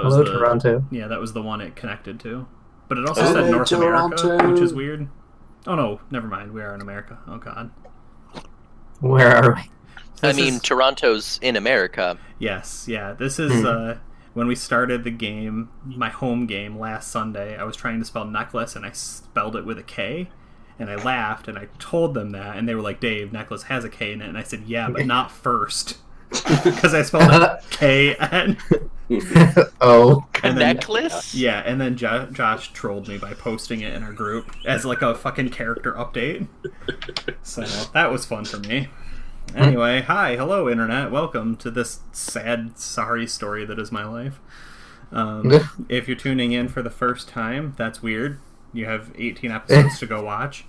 that was Hello, Toronto. that was the one it connected to. But it also said Hello, North America, Toronto. which is weird. Oh no, never mind. We are in America. Oh god. Where are we? Toronto's in America. Yes, yeah. This is when we started the game, my home game last Sunday. I was trying to spell necklace and I spelled it with a K. And I laughed and I told them that, and they were like, "Dave, necklace has a K in it." And I said, "Yeah, but not first." Because I spelled it K-N. Oh. Necklace? Yeah, and then Josh trolled me by posting it in our group as like a fucking character update. So that was fun for me. Anyway, hi, hello, Internet. Welcome to this sad, sorry story that is my life. If you're tuning in for the first time, that's weird. You have 18 episodes to go watch.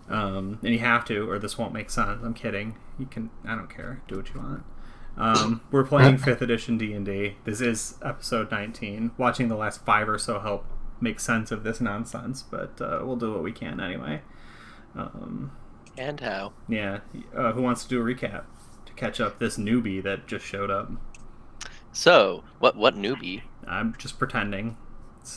And you have to, or this won't make sense. I'm kidding. You can, I don't care. Do what you want. We're playing 5th edition D&D. This is episode 19. Watching the last 5 or so help make sense of this nonsense, but we'll do what we can anyway. And how? Yeah. Who wants to do a recap to catch up this newbie that just showed up? So, what newbie? I'm just pretending.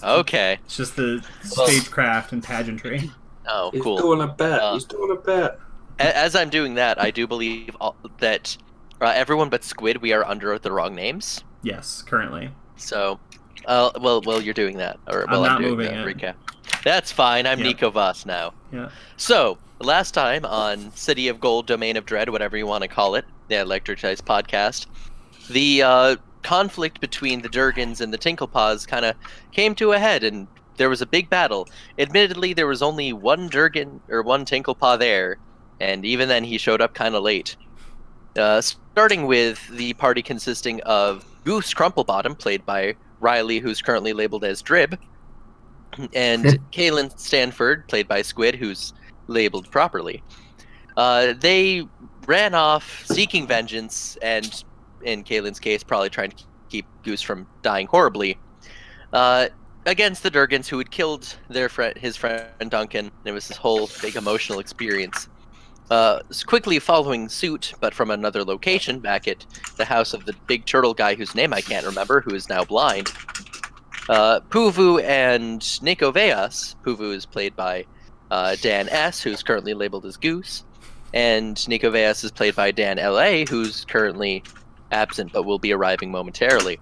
Okay. It's just the stagecraft and pageantry. Oh, He's cool. doing a bet. He's doing a bet. As I'm doing that, I do believe that everyone but Squid, we are under the wrong names. Yes, currently. So, well, you're doing that, or I'm not doing moving the it. recap. That's fine. I'm Yep. Nico Voss now. Yeah. So, last time on City of Gold, Domain of Dread, whatever you want to call it, the Electric Dice podcast, the conflict between the Durgans and the Tinklepaws kind of came to a head, and there was a big battle. Admittedly, there was only one Durgan or one Tinklepaw there, and even then he showed up kind of late. Starting with the party consisting of Goose Crumplebottom, played by Riley, who's currently labeled as Drib, and Kaylin Stanford, played by Squid, who's labeled properly. They ran off seeking vengeance, and in Kaylin's case, probably trying to keep Goose from dying horribly, against the Durgans, who had killed his friend Duncan. It was this whole big emotional experience. Quickly following suit, but from another location, back at the house of the big turtle guy whose name I can't remember, who is now blind, Puvu and Nico Veas. Puvu is played by Dan S., who's currently labeled as Goose, and Nico Veas is played by Dan L.A., who's currently absent but will be arriving momentarily.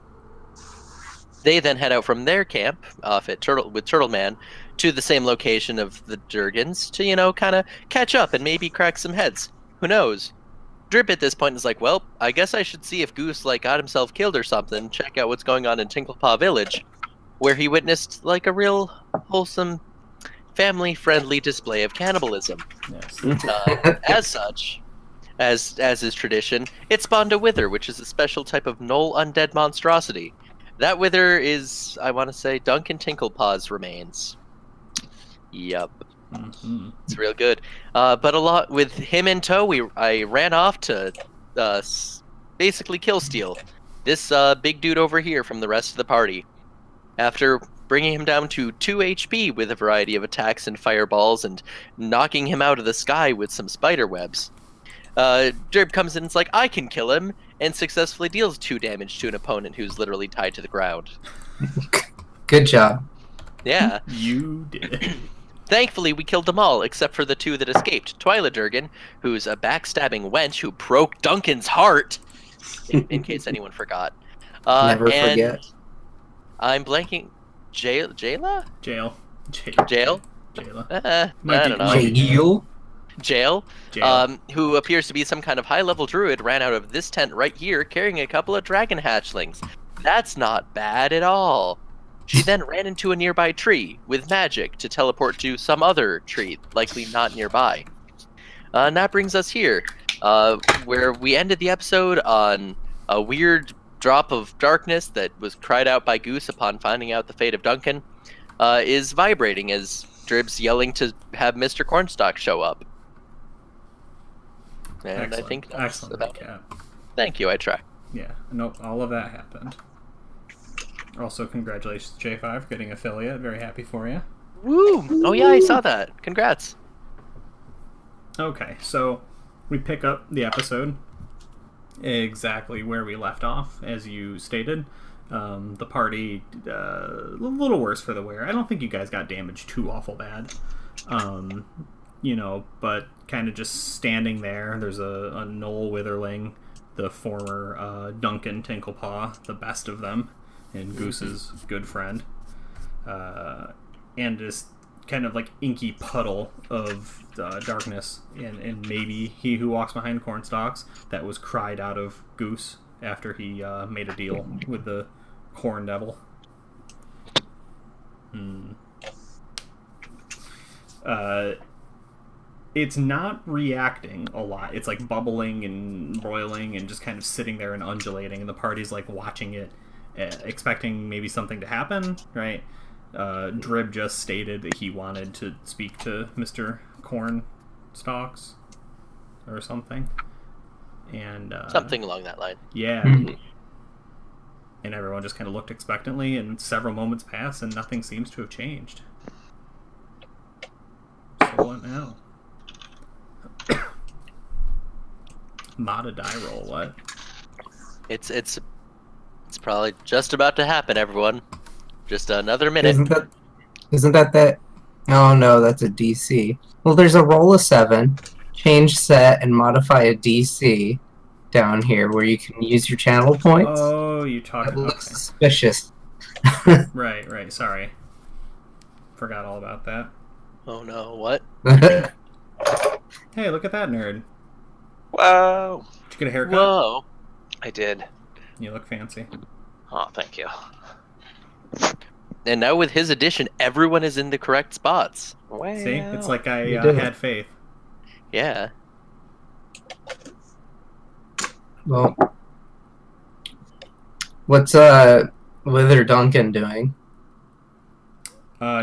They then head out from their camp off at Turtle Man to the same location of the Durgans to, kind of catch up and maybe crack some heads. Who knows? Drip at this point is like, well, I guess I should see if Goose got himself killed or something. Check out what's going on in Tinklepaw Village, where he witnessed a real wholesome, family-friendly display of cannibalism. Yes. As such, as is tradition, it spawned a wither, which is a special type of gnoll undead monstrosity. That wither is, I want to say, Duncan Tinklepaw's remains. Yup. Mm-hmm. It's real good. But a lot with him in tow, I ran off to basically kill steal this big dude over here from the rest of the party. After bringing him down to 2 HP with a variety of attacks and fireballs and knocking him out of the sky with some spider webs, Derb comes in and is like, I can kill him, and successfully deals 2 damage to an opponent who's literally tied to the ground. Good job. Yeah. You did. Thankfully, we killed them all, except for the 2 that escaped. Twyla Durgan, who's a backstabbing wench who broke Duncan's heart, in case anyone forgot. Never forget. I'm blanking. Jayla? Jail. Jail? Jayla. I don't know. Jail? Jail, who appears to be some kind of high-level druid, ran out of this tent right here carrying a couple of dragon hatchlings. That's not bad at all. She then ran into a nearby tree with magic to teleport to some other tree, likely not nearby. And that brings us here, where we ended the episode on a weird drop of darkness that was cried out by Goose upon finding out the fate of Duncan, is vibrating as Drib's yelling to have Mr. Cornstalk show up. And Excellent. I think that's Excellent about recap. it. Thank you, I try. Yeah, nope, all of that happened. Also, congratulations, J5, getting affiliate. Very happy for you. Woo! Oh yeah, I saw that. Congrats. Okay, so we pick up the episode exactly where we left off, as you stated. The party, a little worse for the wear. I don't think you guys got damaged too awful bad. But kind of just standing there. There's a Noel Witherling, the former Duncan Tinklepaw, the best of them, and Goose's good friend. And this kind of like inky puddle of darkness, and maybe he who walks behind cornstalks that was cried out of Goose after he made a deal with the corn devil. It's not reacting a lot. It's like bubbling and boiling and just kind of sitting there and undulating, and the party's like watching it, expecting maybe something to happen, right? Drib just stated that he wanted to speak to Mr. Cornstalks or something. And something along that line. Yeah. And everyone just kind of looked expectantly, and several moments pass, and nothing seems to have changed. So what now? Mod die roll, what? It's probably just about to happen, everyone. Just another minute. Isn't that? Oh no, that's a DC. Well, there's a roll of 7, change set, and modify a DC down here where you can use your channel points. Oh, you talking? That looks suspicious. Right. Sorry, forgot all about that. Oh no, what? Hey, look at that nerd. Whoa. Did you get a haircut? Whoa. I did. You look fancy. Oh, thank you. And now with his addition, everyone is in the correct spots. Well, See, it's like I You did it. had faith. Yeah. Well, what's Wither Duncan doing?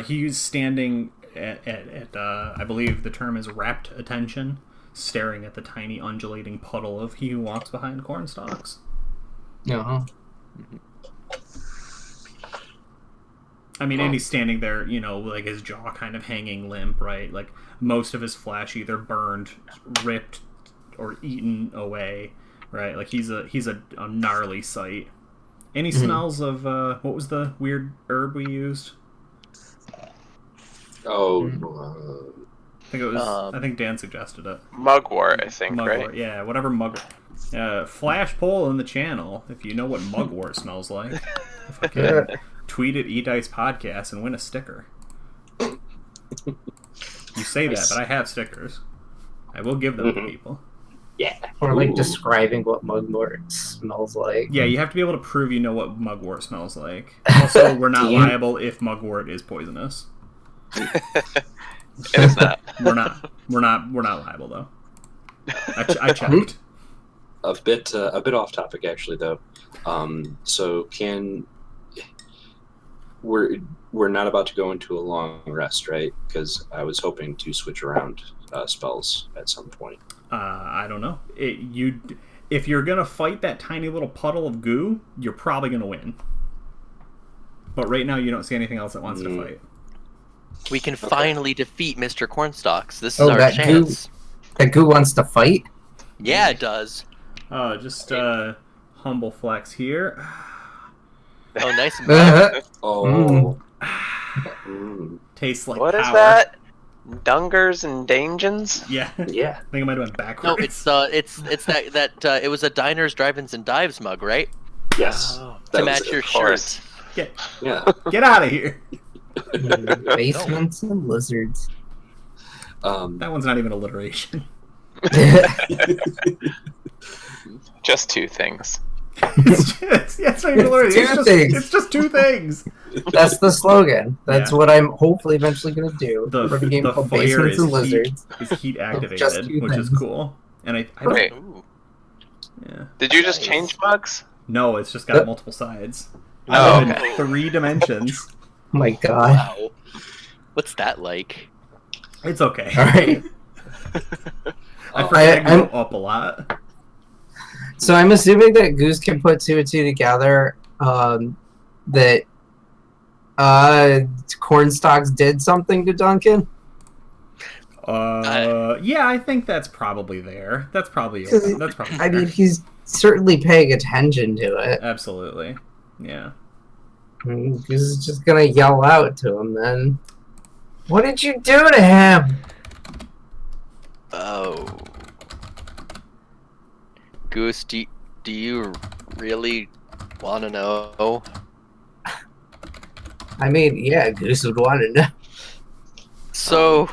He's standing at I believe the term is rapt attention, staring at the tiny undulating puddle of he who walks behind cornstalks. Uh-huh. I mean, and he's standing there, like his jaw kind of hanging limp, right? Like most of his flesh either burned, ripped, or eaten away, right? Like he's a gnarly sight. And he smells of what was the weird herb we used? Oh, I think it was. I think Dan suggested it. Mugwort, I think, Mugwort, right? yeah, whatever mugwort. Flash poll in the channel if you know what mugwort smells like. Fucking tweet at EDice podcast and win a sticker. You say that, but I have stickers. I will give them to people. yeah. Or like Ooh. describing what mugwort smells like. Yeah, you have to be able to prove you know what mugwort smells like. Also, we're not liable if mugwort is poisonous. It is not. We're not liable though. I checked. A bit off topic actually though. So we're not about to go into a long rest, right? Because I was hoping to switch around spells at some point. I don't know. If you're gonna fight that tiny little puddle of goo, you're probably gonna win. But right now, you don't see anything else that wants to fight. We can finally defeat Mr. Cornstalks. This is our that chance. That goo wants to fight? Yeah, it does. Just humble flex here. Oh, nice. And bad. Oh. Tastes like What power. is that? Dungers and Dangens? Yeah. Yeah. I think it might have been backwards. No, it's that it was a diners, drive-ins, and dives mug, right? Yes. To That was match it, your of course. shirt. Yeah. Get out of here. Basements and lizards. That one's not even alliteration. Just two things. it's not even alliteration. Two things. It's just two things. That's the slogan. That's Yeah. what I'm hopefully eventually going to do. The for a game called fire Basements is and Lizards. heat Just activated, two which is things. cool. And I don't. Wait, Ooh. Yeah. did you just change mugs? No, it's just got multiple sides. I Oh, live okay. in 3 dimensions. Oh my god. Wow. What's that like? It's okay. Alright. I forget I I'm- go up a lot. So I'm assuming that Goose can put 2 and 2 together. That Cornstalks did something to Duncan. Yeah, I think that's probably there. That's probably. 'Cause That's probably. I there. mean, he's certainly paying attention to it. Absolutely. Yeah. Goose is just gonna yell out to him then. What did you do to him? Oh. Goose, do you really want to know? I mean, yeah, Goose would want to know. So,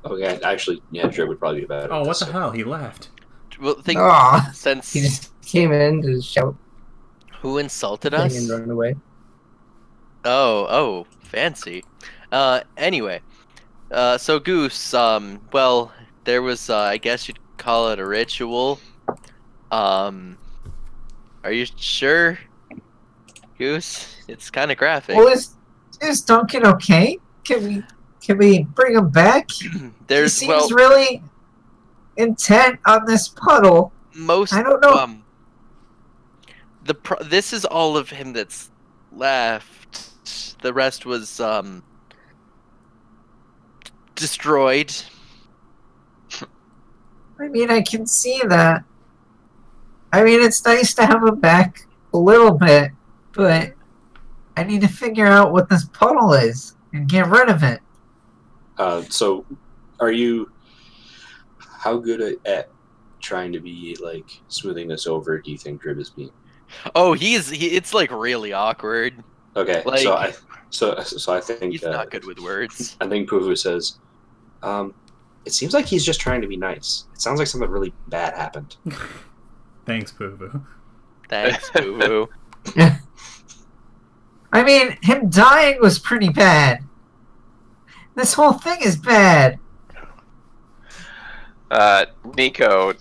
Okay, actually, yeah, Dre would probably be better. Oh, at what this, the so- hell? He left. well, think Aw, since he just came in to shout who insulted thing us? and run away. Oh, fancy. Anyway, so Goose, well, there was, I guess you'd call it a ritual. Are you sure, Goose? It's kind of graphic. Well, is Duncan okay? Can we bring him back? He seems really intent on this puddle. most. I don't know. This is all of him that's left. The rest was destroyed. I mean, I can see that. I mean, it's nice to have him back a little bit, but I need to figure out what this puddle is and get rid of it. So, are you? How good at trying to be like smoothing this over? Do you think Drib is being? Oh, it's like really awkward. Okay, Like, so I think He's not good with words. I think Puvu says, it seems like he's just trying to be nice. It sounds like something really bad happened. Thanks, Boo Boo. Thanks, Boo Boo. I mean, him dying was pretty bad. This whole thing is bad. Nico.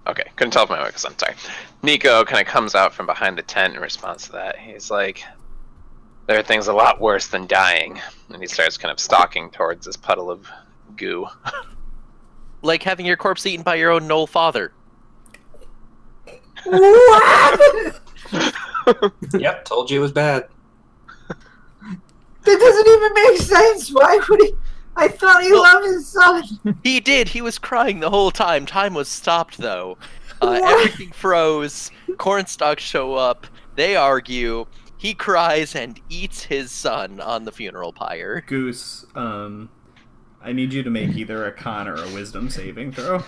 Okay, couldn't tell if my mic was on. Sorry. Nico kind of comes out from behind the tent in response to that. He's like, "There are things a lot worse than dying," and he starts kind of stalking towards this puddle of goo. Like having your corpse eaten by your own Knoll father. What? Yep, told you it was bad. That doesn't even make sense. Why would he? I thought he loved his son. He did. He was crying the whole time. Time was stopped, though. What? Everything froze. Cornstalks show up. They argue. He cries and eats his son on the funeral pyre. Goose, I need you to make either a con or a wisdom saving throw.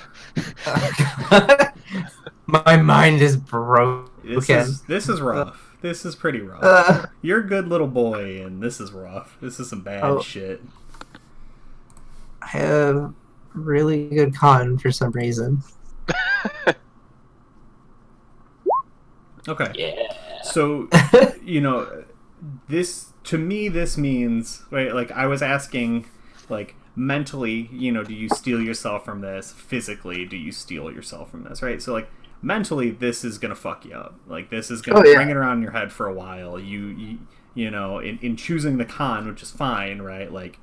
My mind is broken. This is rough. This is pretty rough. You're a good little boy, and this is rough. This is some bad shit. I have really good con for some reason. Okay. Yeah. So, this to me this means, right, like I was asking, like, mentally, do you steal yourself from this? Physically, do you steal yourself from this, right? So, like, mentally, this is gonna fuck you up. Like, this is gonna ring it around in your head for a while. In choosing the con, which is fine, right? Like,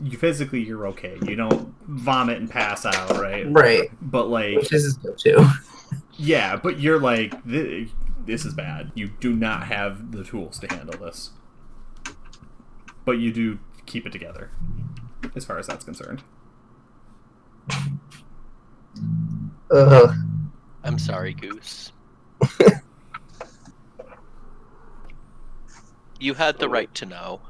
you physically, you're okay. You don't vomit and pass out, right? Right. But, like, Which is good too. yeah, but you're like, this is bad. You do not have the tools to handle this. But you do keep it together, as far as that's concerned. I'm sorry, Goose. You had the right to know.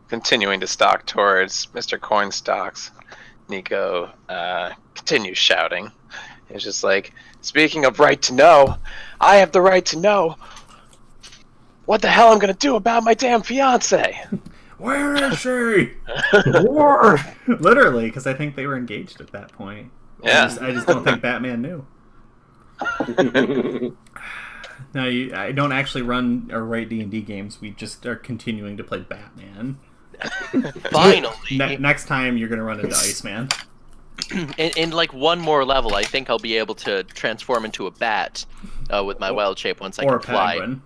Continuing to stalk towards Mr. Cornstalks, Nico continues shouting. He's just like, "Speaking of right to know, I have the right to know what the hell I'm gonna do about my damn fiance." Where is she? Literally, because I think they were engaged at that point. Yeah. I just don't think Batman knew. No, I don't actually run or write D&D games. We just are continuing to play Batman. Finally. Next time, you're going to run into Iceman. In like one more level, I think I'll be able to transform into a bat with my wild shape once I Or can a fly. penguin.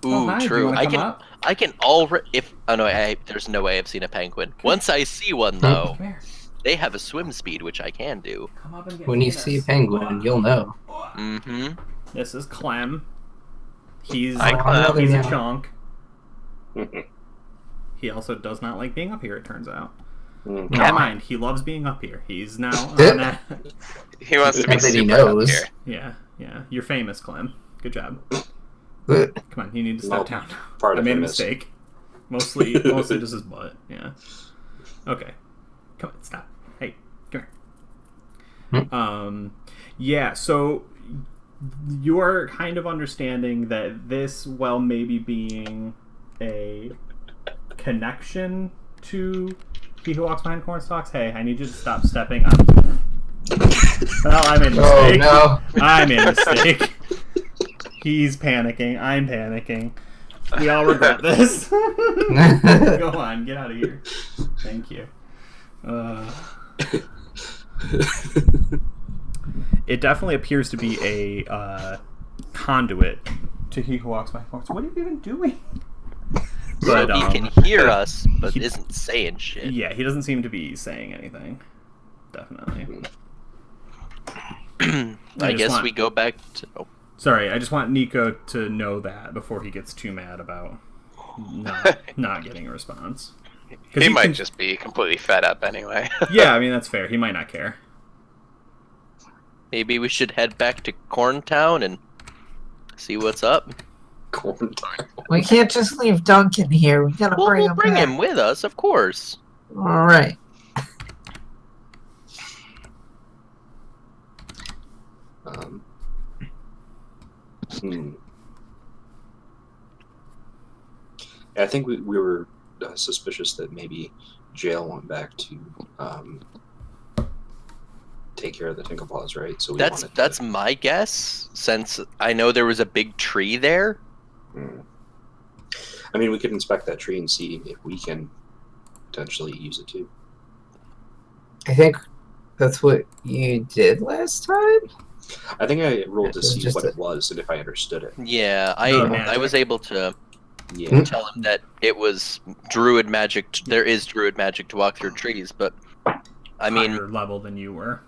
Ooh, Hi, do you true. wanna come up? I can already. There's no way I've seen a penguin. Once I see one, though, Come here. they have a swim speed, which I can do. Come up and get When you famous. see a penguin, you'll know. Mm-hmm. This is Clem. He's Hi, Clem. he's a Yeah. chunk. He also does not like being up here, it turns out. Never mind, he loves being up here. He's now on that. He wants to be Not that he super up knows. here. Yeah. You're famous, Clem. Good job. Good. Come on, you need to step down. Part I of made a him is- mistake. Mostly just his butt. Yeah. Okay. Come on, stop. Hey, come here. Yeah. So you are kind of understanding that this, while maybe being a connection to He Who Walks Behind Cornstalks. Hey, I need you to stop stepping on. Well, I made a mistake. Oh I made a mistake. He's panicking. I'm panicking. We all regret this. no. Go on, get out of here. Thank you. It definitely appears to be a conduit to He Who Walks Behind Cornstalks. What are you even doing? But he can hear us, but he- isn't saying shit. Yeah, he doesn't seem to be saying anything. Definitely. I guess we go back to. Oh, Sorry, I just want Nico to know that before he gets too mad about not getting a response. 'Cause He might can- just be completely fed up anyway. Yeah, I mean, that's fair. He might not care. maybe we should head back to Corntown and see what's up. We can't just leave Duncan here. We gotta Well, bring we'll him bring back. him with us, of course. All right. I think we were suspicious that maybe Jail went back to take care of the Tinklepaws, right? So we wanted That's to... my guess, since I know there was a big tree there. I mean, we could inspect that tree and see if we can potentially use it too. I think that's what you did last time. I think I rolled to It was see just what a- it was and if I understood it. Yeah, No, I was able to Yeah. tell him that it was druid magic. There is druid magic to walk through trees, but I mean, Higher level than you were.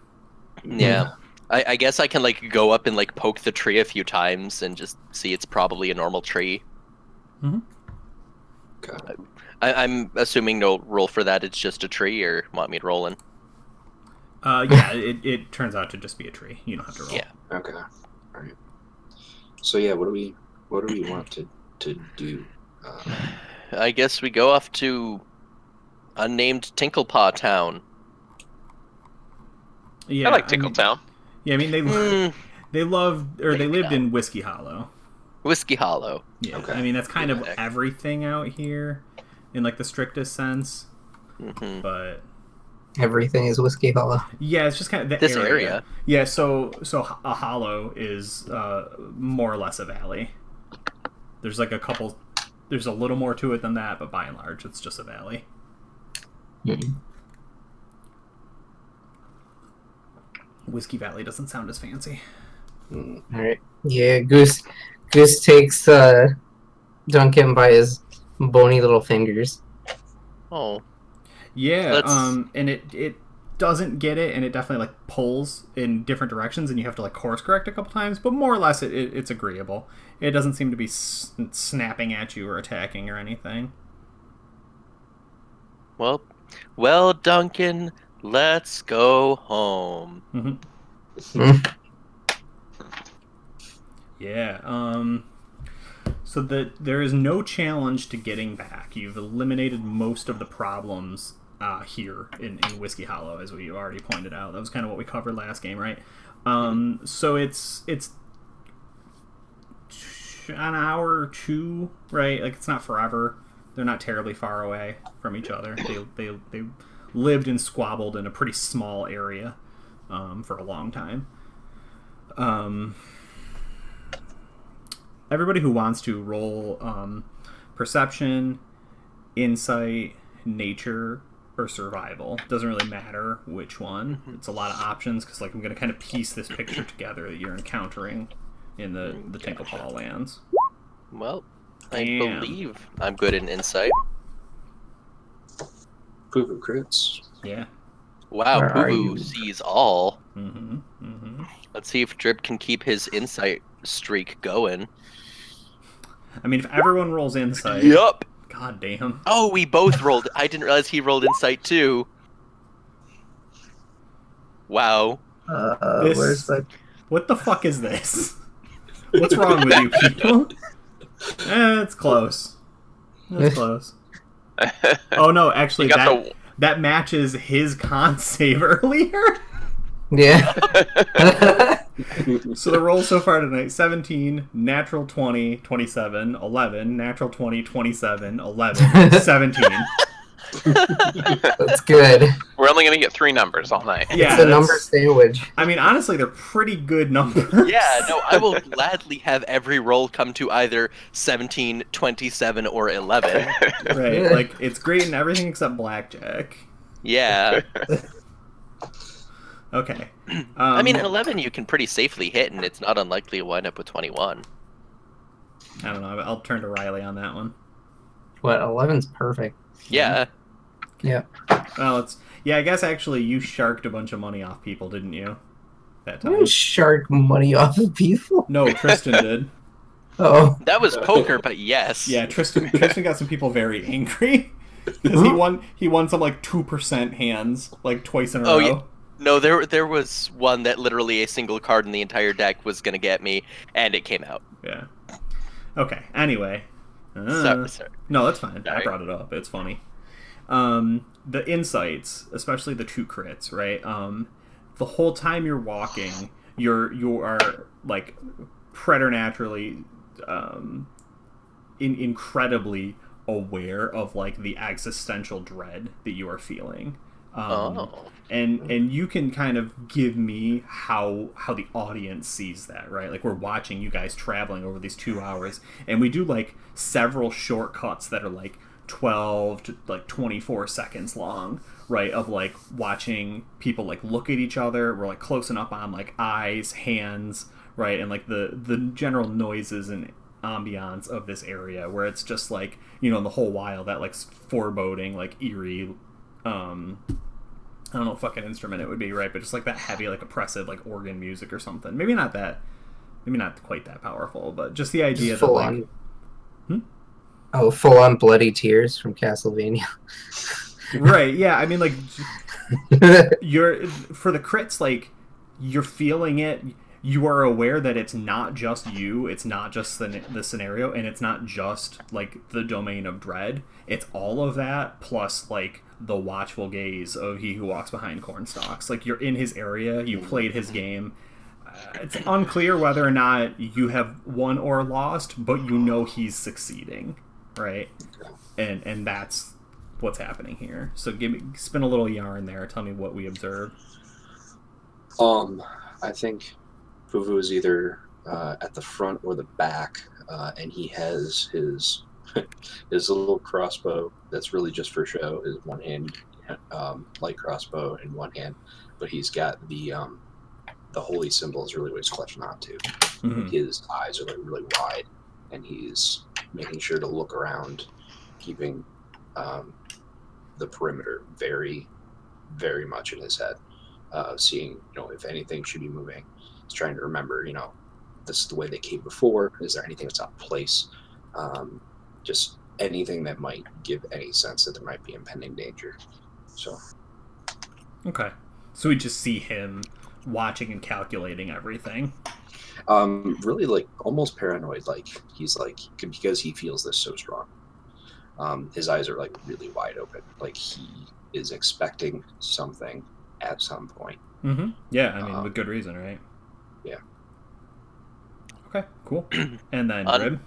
yeah. I guess I can like go up and like poke the tree a few times and just see it's probably a normal tree. Okay. I'm assuming no roll for that. It's just a tree, or want me to roll in? Yeah, it turns out to just be a tree. You don't have to roll. Yeah. Okay. All right. So yeah, what do we want to do? I guess we go off to unnamed Tinklepaw Town. Yeah, I like mean- Tinkletown. Yeah, I mean they loved or they Maybe lived not. in Whiskey Hollow. Whiskey Hollow. Yeah, Okay. I mean that's kind of Yeah. everything out here, in like the strictest sense. Hmm. But Everything is Whiskey Hollow. yeah, it's just kind of the This area. Yeah, so a hollow is more or less a valley. There's like a couple. There's a little more to it than that, but by and large, it's just a valley. Whiskey Valley doesn't sound as fancy. Hmm. All right. Yeah, Goose takes Duncan by his bony little fingers. Oh, Yeah, Let's- and it doesn't get it, and it definitely like pulls in different directions, and you have to like course correct a couple times. But more or less, it's agreeable. It doesn't seem to be snapping at you or attacking or anything. well, Duncan, let's go home. Yeah. So there is no challenge to getting back. You've eliminated most of the problems here in Whiskey Hollow, as we already pointed out. That was kind of what we covered last game, right? So it's an hour or two, right? Like it's not forever. They're not terribly far away from each other. They lived and squabbled in a pretty small area for a long time. Everybody who wants to roll perception, insight, nature, or survival. Doesn't really matter which one. It's a lot of options because like I'm going to kind of piece this picture together that you're encountering in the Tinklepaw lands. Well, I Damn. believe I'm good in insight. Poo-poo crits. Yeah. Wow, Where are Poo you? sees all. Mm-hmm. Let's see if Drip can keep his insight streak going. I mean, if everyone rolls insight, Yup. god damn. Oh, we both rolled. I didn't realize he rolled insight too. Wow. Where's the... What the fuck is this? What's wrong with you people? It's close. It's close. Oh no, actually that matches his con save earlier. Yeah. So the rolls so far tonight: 17, natural 20, 27, 11, natural 20, 27, 11, 17. That's good. We're only gonna get 3 numbers all night. Yeah, It's a number sandwich. I mean, honestly, they're pretty good numbers. Yeah, no, I will gladly have every roll come to either 17, 27, or 11. Right, like, it's great in everything except blackjack. Yeah. Okay. I mean, 11 you can pretty safely hit, and it's not unlikely to wind up with 21. I don't know. I'll turn to Riley on that one. What, 11's perfect. Yeah. Yeah. Well, I guess actually you sharked a bunch of money off people, didn't you? That I time. don't shark money off of people. No, Tristan did. Oh. That was poker, but yes. Yeah, Tristan got some people very angry because he won some like 2% hands like twice in a row. Yeah. No, there was one that literally a single card in the entire deck was gonna get me, and it came out. Yeah. Okay. Anyway. Sorry. No, that's fine. Sorry. I brought it up. It's funny. The insights, especially the 2 crits, right? The whole time you're walking, you are like preternaturally, incredibly aware of like the existential dread that you are feeling. And you can kind of give me how the audience sees that, right? Like, we're watching you guys traveling over these 2 hours, and we do like several shortcuts that are like 12 to like 24 seconds long, right? Of like watching people like look at each other. We're like closing up on like eyes, hands, right? And like the general noises and ambiance of this area, where it's just like, you know, the whole while that like foreboding, like eerie, I don't know what fucking instrument it would be, right? But just like that heavy, like oppressive, like organ music or something. Maybe not quite that powerful, but just the idea Just that full like, on. Oh, full on bloody tears from Castlevania. right? Yeah, I mean, like, you're for the crits, like, you're feeling it. You are aware that it's not just you. It's not just the scenario, and it's not just like the domain of dread. It's all of that plus like the watchful gaze of he who walks behind cornstalks. Like, you're in his area. You played his game. It's unclear whether or not you have won or lost, but you know he's succeeding, right? And that's what's happening here. So spin a little yarn there. Tell me what we observed. I think Fufu is either at the front or the back, and he has his his little crossbow that's really just for show. His one hand light crossbow in one hand, but he's got the holy symbol is really what he's clutching onto. Mm-hmm. His eyes are like really wide, and he's making sure to look around, keeping the perimeter very, very much in his head, seeing, you know, if anything should be moving. He's trying to remember, you know, this is the way they came before. Is there anything that's out of place? Just anything that might give any sense that there might be impending danger. So. Okay. So we just see him watching and calculating everything. Really, like, almost paranoid. Like, he's like, because he feels this so strong. His eyes are like really wide open. Like, he is expecting something at some point. Mm-hmm. Yeah, I mean, with good reason, right? Yeah. Okay, cool. And then Drib?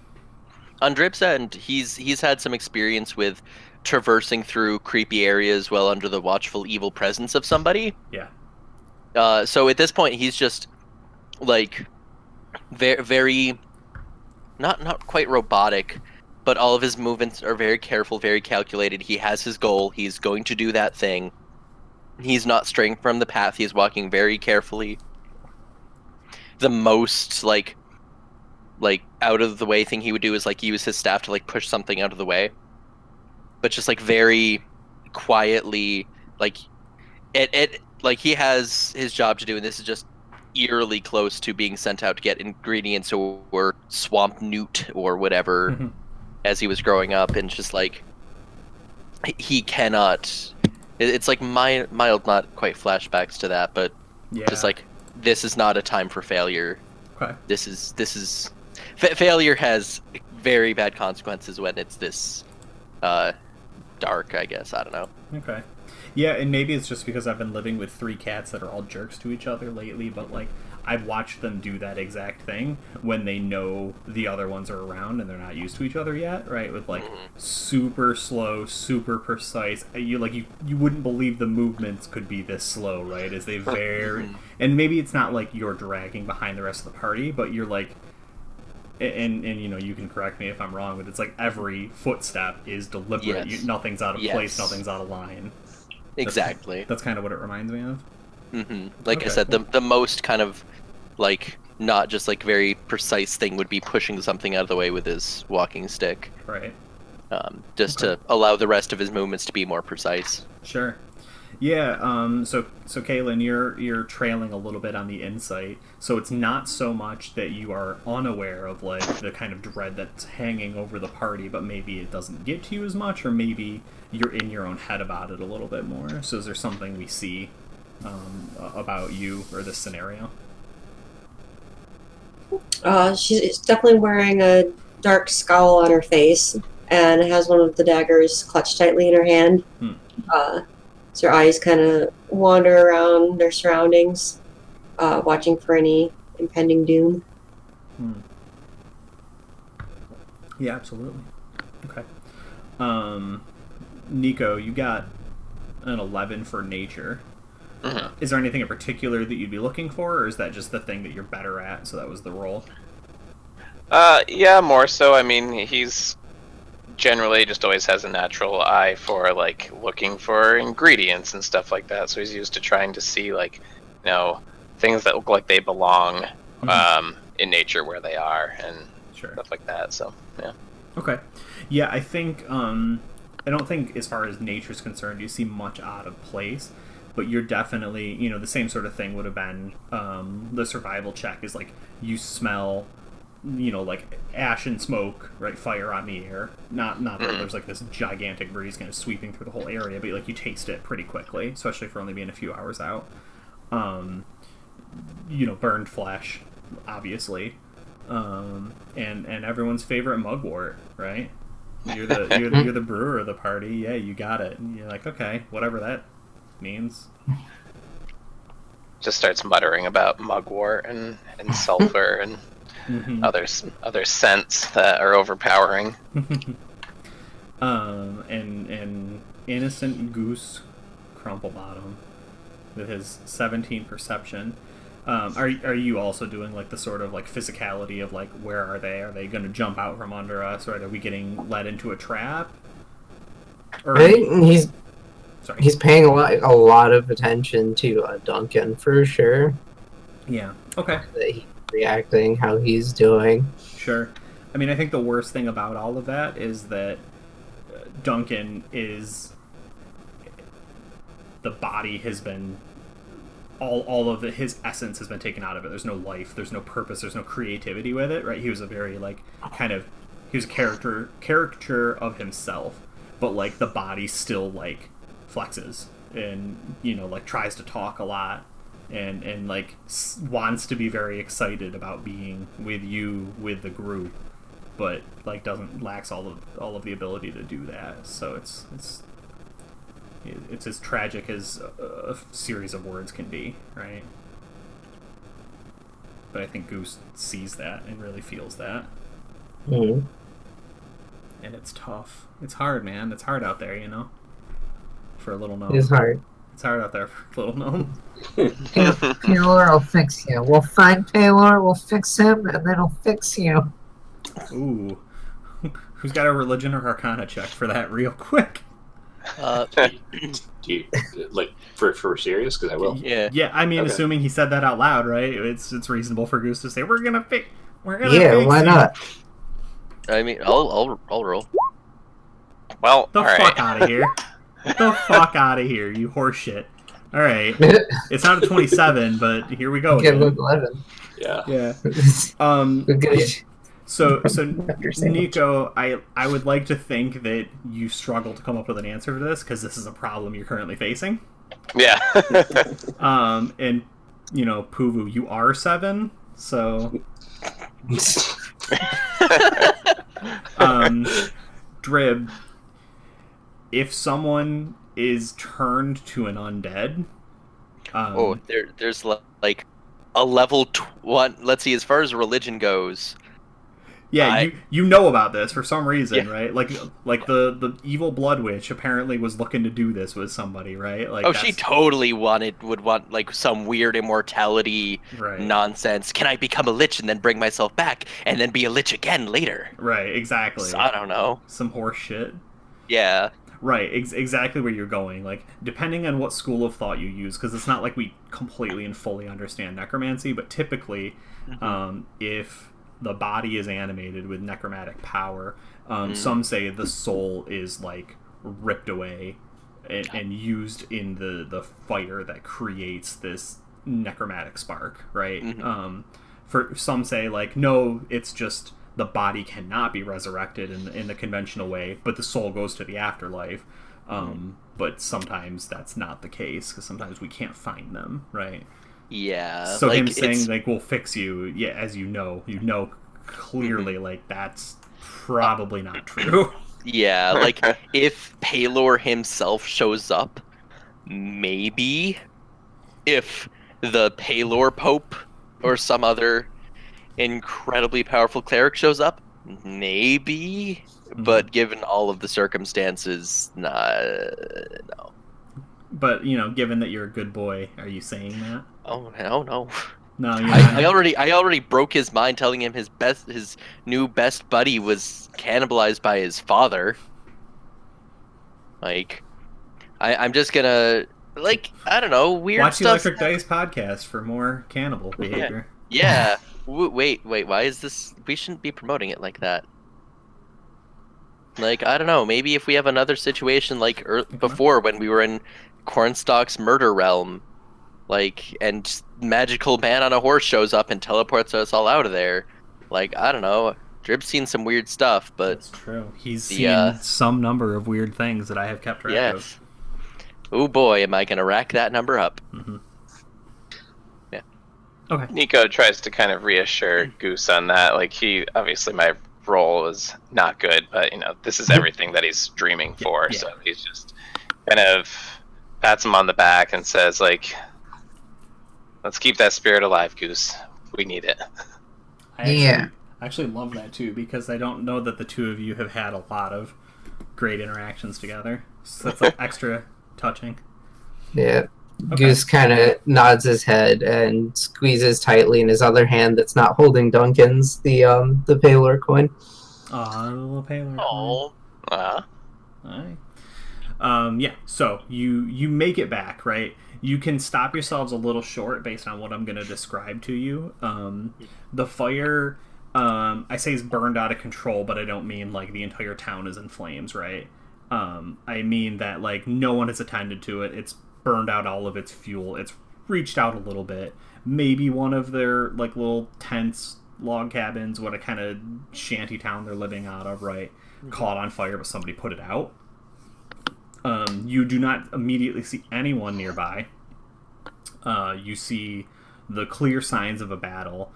On Drib's end, he's had some experience with traversing through creepy areas while under the watchful evil presence of somebody. Yeah. So at this point, he's just like very not quite robotic, but all of his movements are very careful, very calculated. He has his goal. He's going to do that thing. He's not straying from the path. He's walking very carefully. The most like out of the way thing he would do is like use his staff to like push something out of the way, but just like very quietly, like it like he has his job to do, and this is just eerily close to being sent out to get ingredients or swamp newt or whatever. Mm-hmm. As he was growing up, and just like he cannot. It's like mild, not quite flashbacks to that, but Yeah. Just like, this is not a time for failure. Okay. This is failure has very bad consequences when it's this dark, I guess. I don't know. Okay. Yeah, and maybe it's just because I've been living with 3 cats that are all jerks to each other lately, but like I've watched them do that exact thing when they know the other ones are around and they're not used to each other yet, right? With like super slow, super precise. You wouldn't believe the movements could be this slow, right? As they very and maybe it's not like you're dragging behind the rest of the party, but you're like and you know, you can correct me if I'm wrong, but it's like every footstep is deliberate. Yes. Nothing's out of place, Yes. nothing's out of line. Exactly. That's kind of what it reminds me of. Like Okay, I said, cool. the most kind of like not just like very precise thing would be pushing something out of the way with his walking stick, Right. just Okay. to allow the rest of his movements to be more precise. Sure. Yeah, so Kaylin, you're trailing a little bit on the insight. So it's not so much that you are unaware of like the kind of dread that's hanging over the party, but maybe it doesn't get to you as much, or maybe you're in your own head about it a little bit more. So is there something we see about you or this scenario? She's definitely wearing a dark scowl on her face and has one of the daggers clutched tightly in her hand. So her eyes kind of wander around their surroundings, watching for any impending doom. Yeah, absolutely. Okay. Nico, you got an 11 for nature. Is there anything in particular that you'd be looking for, or is that just the thing that you're better at, so that was the roll? Yeah, more so. I mean, he's generally just always has a natural eye for like looking for ingredients and stuff like that. So he's used to trying to see like, you know, things that look like they belong in nature where they are and stuff like that. So yeah. Okay. Yeah, I think I don't think as far as nature's concerned you see much out of place, but you're definitely, you know, the same sort of thing would have been the survival check is like you smell, you know, like ash and smoke, right? Fire on the air. Not that there's like this gigantic breeze kind of sweeping through the whole area, but like you taste it pretty quickly, especially for only being a few hours out. You know, burned flesh, obviously, and everyone's favorite mugwort, right? You're the brewer of the party. Yeah, you got it. And you're like, okay, whatever that means. Just starts muttering about mugwort and sulfur and other scents that are overpowering. And innocent goose Crumplebottom with his 17 perception. Are you also doing like the sort of like physicality of like where are they? Are they going to jump out from under us? Right? Are we getting led into a trap? Or Right? He's paying a lot of attention to Duncan for sure. Yeah. Okay. That he's reacting, how he's doing. Sure. I mean, I think the worst thing about all of that is that Duncan is the body has been all of his essence has been taken out of it. There's no life, there's no purpose, there's no creativity with it, right? He was a very like he was a caricature of himself, but like the body still like flexes and, you know, like tries to talk a lot and like wants to be very excited about being with you, with the group, but like lacks all of the ability to do that. So it's as tragic as a series of words can be, right? But I think Goose sees that and really feels that. Mm-hmm. And it's tough. It's hard, man. It's hard out there, you know? For a little gnome. It's hard. It's hard out there for a little gnome. Paylor will fix you. We'll find Paylor, we'll fix him, and then he'll fix you. Ooh. Who's got a religion or arcana check for that real quick? Do you like for serious? Because I will. Yeah. I mean, Okay. assuming he said that out loud, right? It's reasonable for Goose to say, "We're gonna fix." Yeah, why not? I mean, I'll roll. Well, The all fuck right. out of here! The fuck out of here, you horse shit! All right, it's not a 27, but here we go. Give Again. him 11. Yeah. Yeah. So Understand. Nico, I would like to think that you struggle to come up with an answer for this because this is a problem you're currently facing. Yeah. And Puvu, you are 7, so Drib, if someone is turned to an undead, there's like a level 1. Let's see, as far as religion goes. Yeah, you know about this for some reason, right? Like the evil blood witch apparently was looking to do this with somebody, right? Like, she totally would want like some weird immortality nonsense. Can I become a lich and then bring myself back and then be a lich again later? Right, exactly. So, I don't know. Some horse shit. Yeah. Right, exactly where you're going. Like, depending on what school of thought you use, because it's not like we completely and fully understand necromancy, but typically, if the body is animated with necromantic power, some say the soul is like ripped away and used in the fire that creates this necromantic spark, right? For some say like, no, it's just the body cannot be resurrected in the conventional way, but the soul goes to the afterlife. But sometimes that's not the case, because sometimes we can't find them, right? Yeah. So like, him saying like, we'll fix you, yeah, as you know clearly, like, that's probably not true. Yeah, like, if Palor himself shows up, maybe. If the Palor Pope or some other incredibly powerful cleric shows up, maybe. But given all of the circumstances, no. But, given that you're a good boy, are you saying that? Oh, hell no. No, I already broke his mind, telling him his new best buddy was cannibalized by his father. Like, I'm just gonna, like, I don't know, weird watch stuff. Watch the Electric Dice podcast for more cannibal behavior. Yeah. Wait, why is this? We shouldn't be promoting it like that. Like, I don't know, maybe if we have another situation like before when we were in Cornstalk's murder realm, like, and magical man on a horse shows up and teleports us all out of there. Like, I don't know. Drib's seen some weird stuff, but that's true. He's seen some number of weird things that I have kept track of. Oh boy, am I gonna rack that number up. Yeah. Okay. Nico tries to kind of reassure Goose on that. Like, obviously my role is not good, but this is everything that he's dreaming for. Yeah. So he's just kind of pats him on the back and says, like, let's keep that spirit alive, Goose. We need it. I actually love that too, because I don't know that the two of you have had a lot of great interactions together. So that's like extra touching. Yeah. Okay. Goose kind of nods his head and squeezes tightly in his other hand that's not holding Duncan's the Palor coin. Aw, the little Palor coin. Alright. Yeah, so you make it back, right? You can stop yourselves a little short based on what I'm going to describe to you. The fire, I say, is burned out of control, but I don't mean like the entire town is in flames, right? I mean that like no one has attended to it. It's burned out all of its fuel. It's reached out a little bit. Maybe one of their like little tents, log cabins, what a kind of shanty town they're living out of, right? Caught on fire, but somebody put it out. You do not immediately see anyone nearby. You see the clear signs of a battle,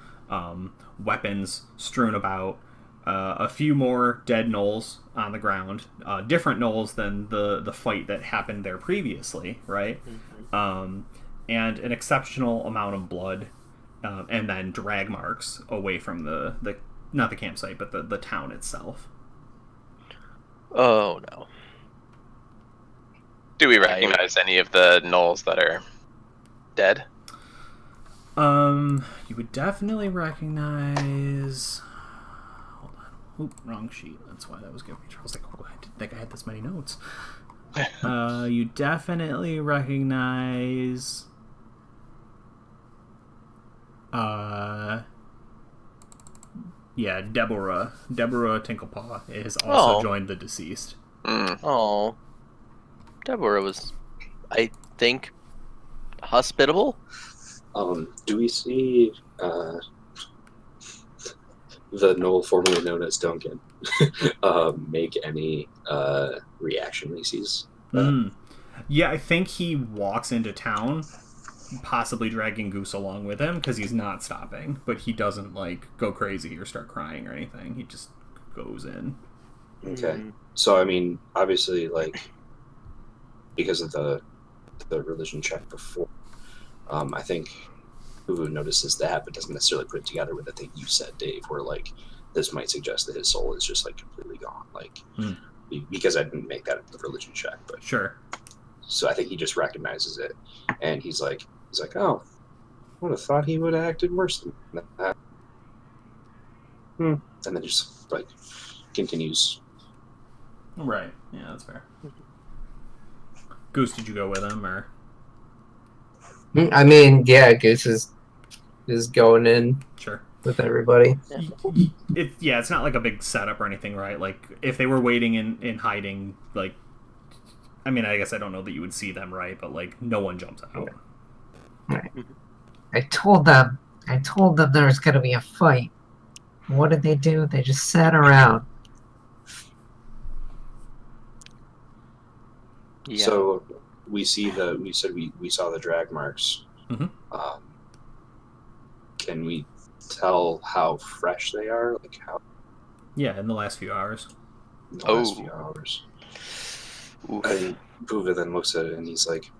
weapons strewn about, a few more dead gnolls on the ground, different gnolls than the fight that happened there previously, right? And an exceptional amount of blood, and then drag marks away from the not the campsite, but the town itself. Oh no. Do we recognize any of the gnolls that are dead? You would definitely recognize. Hold on. Oop, wrong sheet. That's why that was giving me trouble. I was like, oh, I didn't think I had this many notes. You definitely recognize. Yeah, Deborah Tinklepaw has also joined the deceased. Oh. Deborah was, I think, hospitable. Do we see the gnoll formerly known as Duncan make any reaction when he sees? Yeah, I think he walks into town possibly dragging Goose along with him because he's not stopping, but he doesn't like go crazy or start crying or anything. He just goes in. Okay. So I mean, obviously, like because of the religion check before, I think Uvu notices that, but doesn't necessarily put it together with the thing you said, Dave, where like this might suggest that his soul is just like completely gone, like because I didn't make that the religion check, but Sure. so I think he just recognizes it, and he's like, oh, I would have thought he would have acted worse than that. And then just like continues. Right. Yeah, that's fair. Goose, did you go with him or? I mean, yeah, Goose is going in Sure. with everybody. It's not like a big setup or anything, right? Like if they were waiting in hiding, like, I mean, I guess I don't know that you would see them, right? But like, no one jumps out. Right. I told them there was gonna be a fight. What did they do? They just sat around. Yeah. So we saw the drag marks. Mhm. Can we tell how fresh they are? Like how Yeah, in the last few hours. in the last few hours? Oof. And Buva then looks at it and he's like,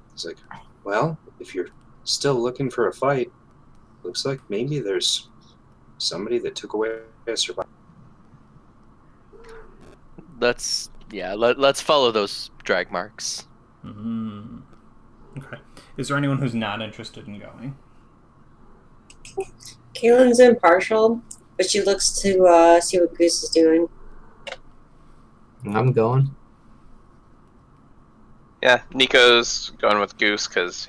well, if you're still looking for a fight, looks like maybe there's somebody that took away a survivor. Let's follow those drag marks. Mm-hmm. Okay. Is there anyone who's not interested in going? Kaylin's impartial, but she looks to see what Goose is doing. I'm going. Yeah, Nico's going with Goose because,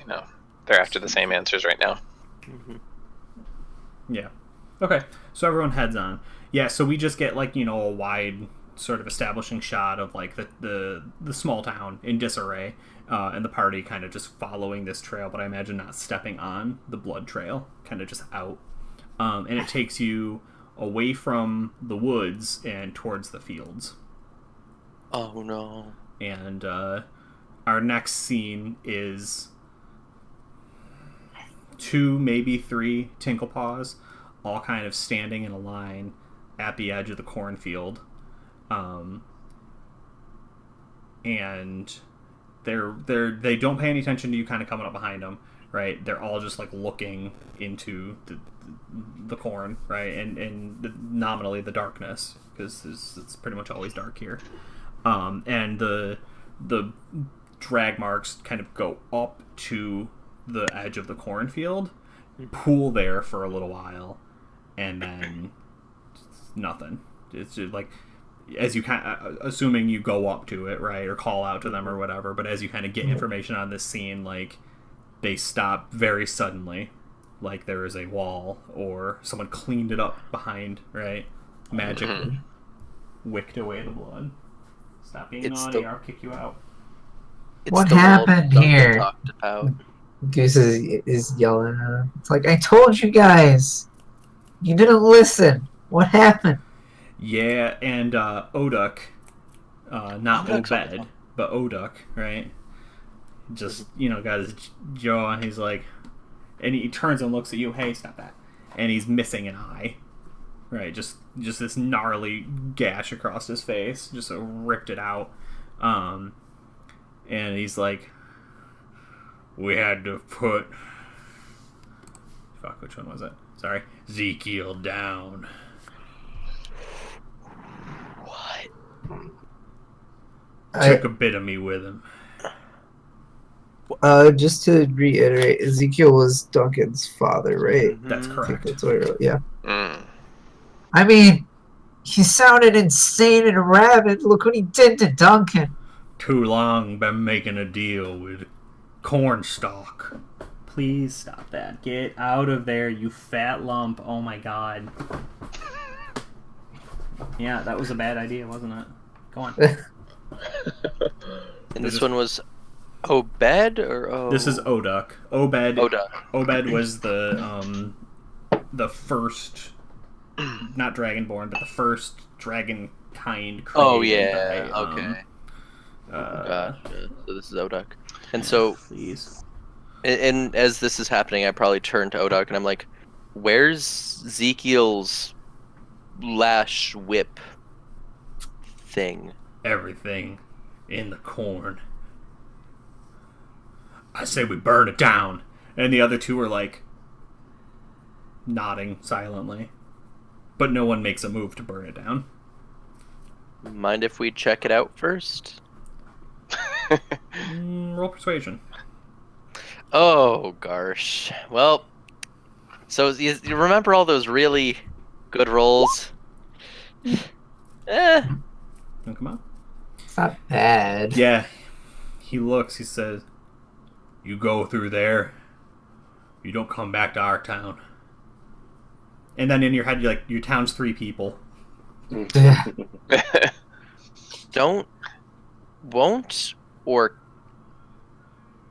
they're after the same answers right now. Mm-hmm. Yeah. Okay. So everyone heads on. Yeah, so we just get a wide sort of establishing shot of like the small town in disarray, and the party kind of just following this trail, but I imagine not stepping on the blood trail, kind of just out. And it takes you away from the woods and towards the fields. Oh no. And our next scene is 2, maybe 3 Tinklepaws, all kind of standing in a line at the edge of the cornfield. And they don't pay any attention to you kind of coming up behind them, right? They're all just like looking into the corn, right? And nominally the darkness, because it's pretty much always dark here. And the drag marks kind of go up to the edge of the cornfield, pool there for a little while, and then nothing. It's just like, as you kind of, assuming you go up to it, right, or call out to them or whatever, but as you kind of get information on this scene, like, they stop very suddenly, like there is a wall or someone cleaned it up behind, right, magically wicked away the blood. Stop being naughty, or I'll kick you out. What happened here? Talked about. Goose is yelling at him. It's like, I told you guys! You didn't listen! What happened? Yeah, and Oduk, not Oduk's Obed, but Oduk, right? Just, got his jaw, and he's like, and he turns and looks at you, hey, stop that. And he's missing an eye, right? Just this gnarly gash across his face, just ripped it out. And he's like, we had to put, fuck, which one was it? Sorry, Ezekiel down. Took a bit of me with him. Just to reiterate, Ezekiel was Duncan's father, right? That's I think correct. that's what I wrote, yeah. Mm. I mean, he sounded insane and rabid. Look what he did to Duncan. Too long been making a deal with Cornstalk. Please stop that. Get out of there, you fat lump. Oh my god. Yeah, that was a bad idea, wasn't it? Go on. And this one was Obed or This is Oduk. Obed was the first, not Dragonborn, but the first dragon kind created. Oh yeah. By, okay. Gotcha. So this is Oduk, and so please. And as this is happening, I probably turn to Odog and I'm like, "Where's Ezekiel's lash whip thing?" Everything in the corn. I say we burn it down. And the other two are like nodding silently. But no one makes a move to burn it down. Mind if we check it out first? Roll persuasion. Oh, gosh. Well, so you remember all those really good rolls? Oh, come on. It's not bad. Yeah. He looks, he says, "You go through there. You don't come back to our town." And then in your head, you're like, your town's 3 people. Won't, or...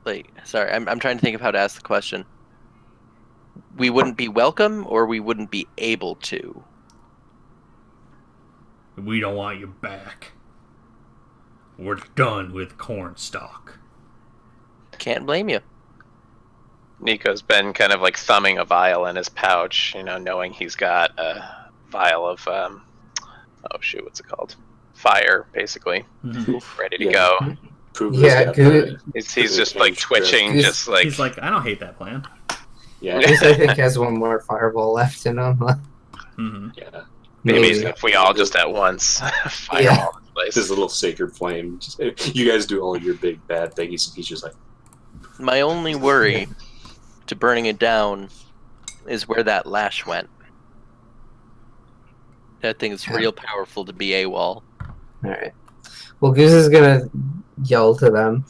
Like, sorry, I'm trying to think of how to ask the question. We wouldn't be welcome, or we wouldn't be able to? We don't want you back. We're done with Cornstalk. Can't blame you. Nico's been kind of like thumbing a vial in his pouch, knowing he's got a vial of, oh shoot, what's it called? Fire, basically, ready to go. Yeah, good. He's just like twitching, just like... He's like, I don't hate that plan. Yeah. This, I think, has one more fireball left in him. Yeah. Maybe if we all just at once fire all this place. This little sacred flame. You guys do all your big bad things, and he's just like... My only worry to burning it down is where that lash went. That thing is real powerful to be AWOL. Alright. Well, Goose is gonna yell to them.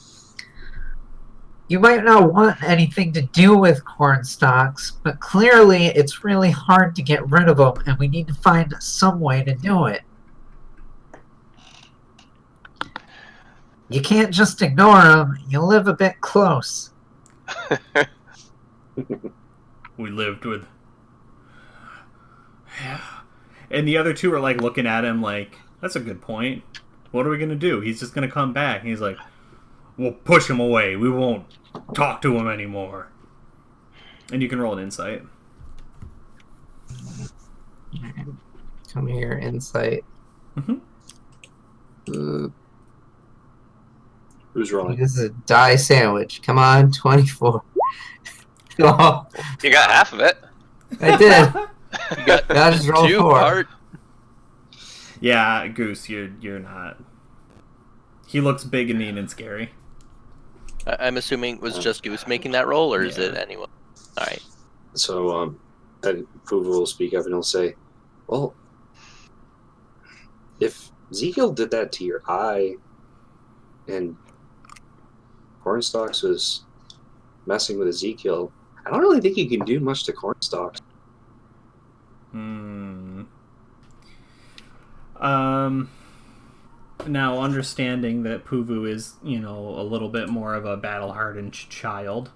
You might not want anything to do with cornstalks, but clearly it's really hard to get rid of them, and we need to find some way to do it. You can't just ignore them. You live a bit close. We lived with... Yeah. And the other two are like looking at him like, that's a good point. What are we going to do? He's just going to come back. And he's like, we'll push him away. We won't talk to him anymore. And you can roll an insight. Come here, insight. Who's rolling? This is a die sandwich. Come on, 24. Oh, You got half of it. I did. You got I just rolled 4. part. Yeah, Goose, you're not. He looks big and mean and scary. I'm assuming it was just Goose making that roll, or is it anyone? Alright. So, then Fuvu will speak up and he'll say, well, if Ezekiel did that to your eye and Cornstalks was messing with Ezekiel, I don't really think you can do much to Cornstalks. Now, understanding that Puvu is, a little bit more of a battle-hardened child.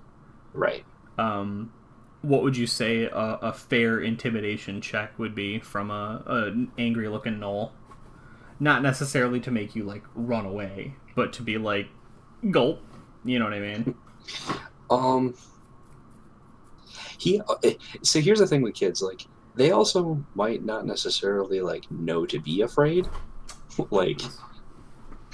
Right. What would you say a fair intimidation check would be from an angry-looking gnoll? Not necessarily to make you, like, run away, but to be like, gulp. You know what I mean? So here's the thing with kids, like, they also might not necessarily, like, know to be afraid. Like,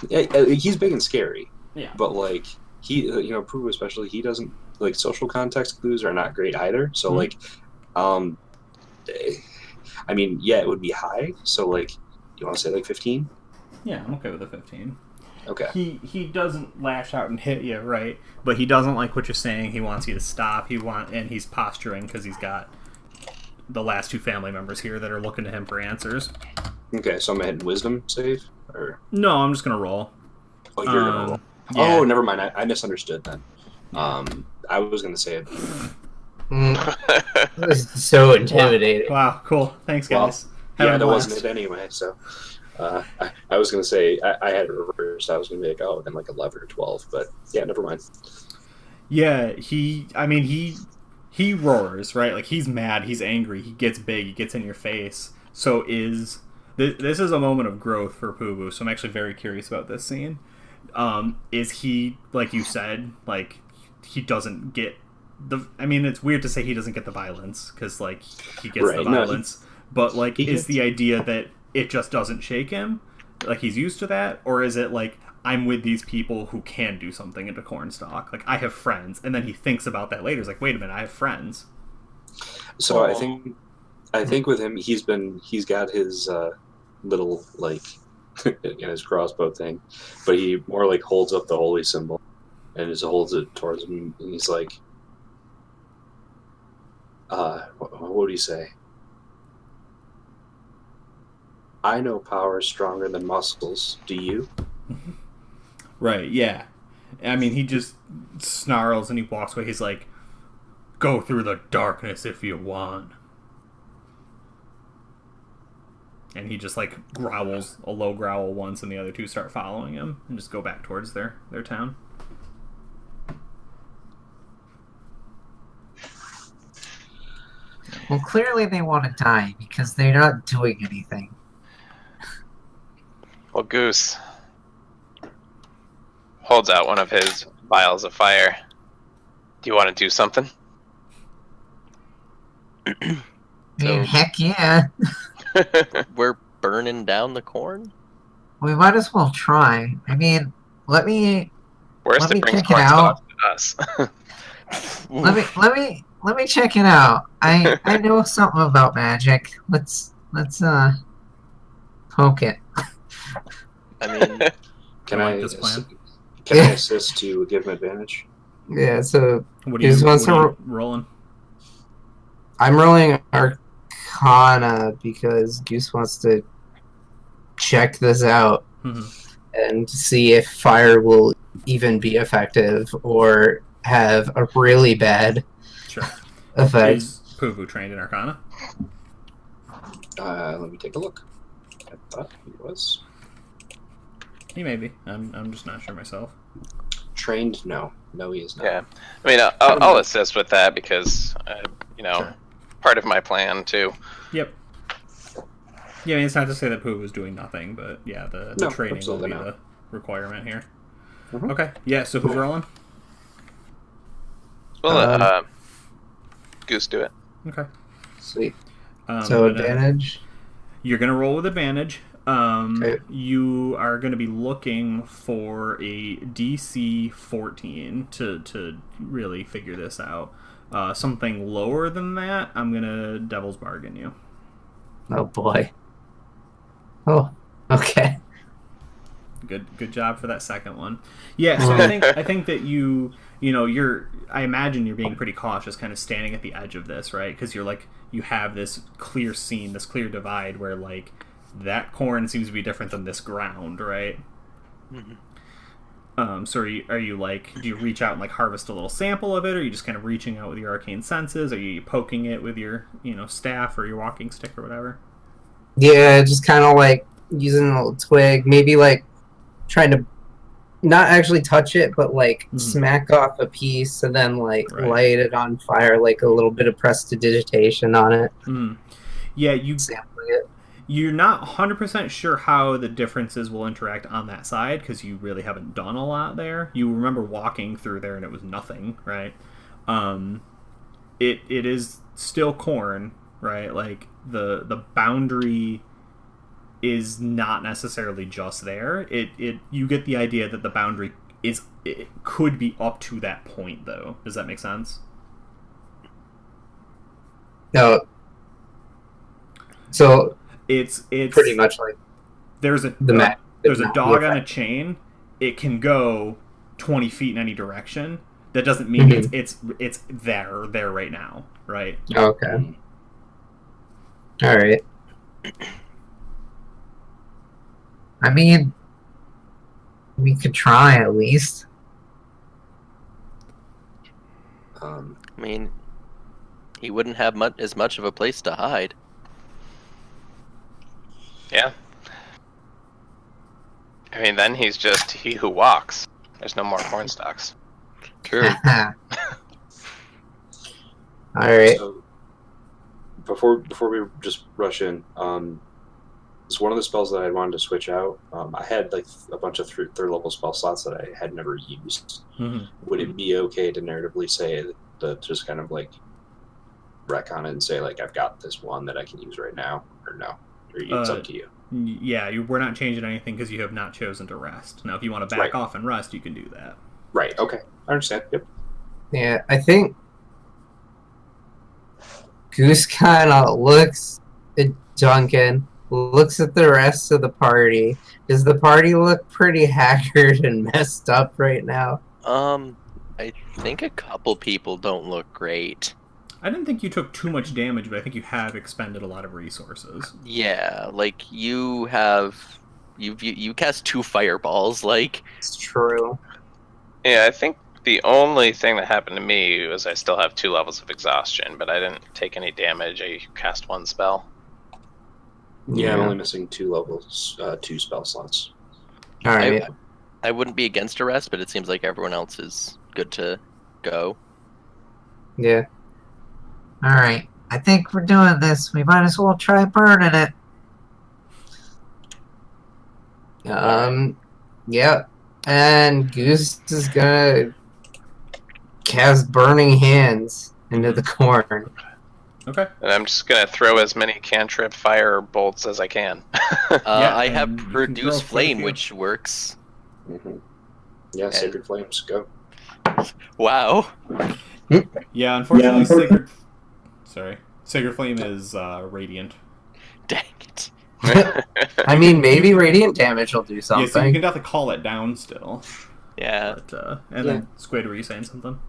he's big and scary. Yeah. But, like, Pooh especially, he doesn't, like, social context clues are not great either. So, like, I mean, yeah, it would be high. So, like, you want to say, like, 15? Yeah, I'm okay with a 15. Okay. He doesn't lash out and hit you, right? But he doesn't like what you're saying. He wants you to stop. And he's posturing because he's got the last 2 family members here that are looking to him for answers. Okay, so I'm gonna hit wisdom save, or no, I'm just gonna roll. Oh, you're gonna roll. Yeah. Oh, never mind. I misunderstood then. I was gonna say it. This is so intimidating. Wow, cool. Thanks, guys. Well, yeah, that wasn't it anyway. So, I was gonna say I had it reversed. I was gonna be like, oh, then like 11 or 12, but yeah, never mind. Yeah, he roars, right? Like, he's mad, he's angry, he gets big, he gets in your face. So this is a moment of growth for Puvu, so I'm actually very curious about this scene. Is he, like you said, like, he doesn't get I mean, it's weird to say he doesn't get the violence because like he gets the Right, no, violence, but like he is gets- the idea that it just doesn't shake him, like he's used to that, or is it like I'm with these people who can do something into Cornstalk, like I have friends, and then he thinks about that later. He's like, wait a minute, I have friends. So I think with him, he's got his little like his crossbow thing, but he more like holds up the holy symbol and just holds it towards him, and he's like, what would he say? I know power is stronger than muscles. Do you? Right, yeah. I mean, he just snarls and he walks away. He's like, go through the darkness if you want. And he just like growls a low growl once, and the other two start following him and just go back towards their town. Well, clearly they want to die because they're not doing anything. Well, Goose holds out one of his vials of fire. Do you want to do something? I mean, heck yeah. We're burning down the corn? We might as well try. I mean, let me Worst, Let me it brings check it out. cornstalk to us. let me check it out. I know something about magic. Let's poke it. I mean, Can I I like this plan. Can I assist to give him advantage? Yeah. So What are you, Goose what wants are to you rolling? I'm rolling Arcana because Goose wants to check this out and see if fire will even be effective or have a really bad Sure. effect. Is Puvu trained in Arcana? Let me take a look. I thought he was He may be. I'm just not sure myself. trained. No, he is not. Yeah, I mean, I'll assist with that because, Sure. part of my plan too. Yep. Yeah, I mean, it's not to say that Puvu's doing nothing, but yeah, the No, training will absolutely be not. the requirement here. Mhm. Okay. Yeah. So who's rolling? Well, Goose, do it. Okay. Sweet. I'm So gonna- advantage. You're gonna roll with advantage. Okay. You are gonna be looking for a DC 14 to really figure this out. Something lower than that, I'm gonna devil's bargain you. Oh boy. Oh. Okay. Good job for that second one. Yeah, so I think that I imagine you're being pretty cautious, kind of standing at the edge of this, right? Because you have this clear scene, this clear divide where like that corn seems to be different than this ground, right? So are you like, do you reach out and like harvest a little sample of it, or are you just kind of reaching out with your arcane senses? Are you poking it with your staff or your walking stick or whatever? Yeah, just kind of like using a little twig, maybe like trying to not actually touch it, but like smack off a piece and then like light it on fire, like a little bit of prestidigitation on it. Yeah, Sampling it. You're not 100% sure how the differences will interact on that side because you really haven't done a lot there. You remember walking through there and it was nothing, right? It is still corn, right? Like the boundary is not necessarily just there. You get the idea that the boundary it could be up to that point, though. Does that make sense? No. So it's pretty much like there's a dog on a chain. It can go 20 feet in any direction. That doesn't mean it's there right now, right? Okay. All right. I mean, we could try at least. I mean, he wouldn't have as much of a place to hide. Yeah. I mean, then he's just he who walks. There's no more corn stalks. True. All right. So before we just rush in, it's one of the spells that I wanted to switch out. I had like a bunch of third level spell slots that I had never used. Would it be okay to narratively say to just kind of like wreck on it and say like I've got this one that I can use right now, or no? Or it's up to you. Yeah, we're not changing anything because you have not chosen to rest. Now, if you want to back off and rest, you can do that. Right. Okay. I understand. Yep. Yeah, I think Goose kind of looks at Duncan, looks at the rest of the party. Does the party look pretty haggard and messed up right now? I think a couple people don't look great. I didn't think you took too much damage, but I think you have expended a lot of resources. Yeah, like you cast 2 fireballs, like. It's true. Yeah, I think the only thing that happened to me was I still have 2 levels of exhaustion, but I didn't take any damage. I cast 1 spell. Yeah, I'm only missing 2 levels, 2 spell slots. All right. I wouldn't be against a rest, but it seems like everyone else is good to go. Yeah. All right. I think we're doing this. We might as well try burning it. Yep. And Goose is gonna cast Burning Hands into the corn. Okay. And I'm just going to throw as many cantrip fire bolts as I can. I have and you can Produce throw Flame, quite a few. which works. Mm-hmm. Yeah, Sacred Flames, go. Wow. Yeah, unfortunately, Sacred Flame is radiant. Dang it. I mean, maybe radiant damage will do Yeah, so you something. can definitely call it down still. Yeah. But, then, Squid, were you saying something?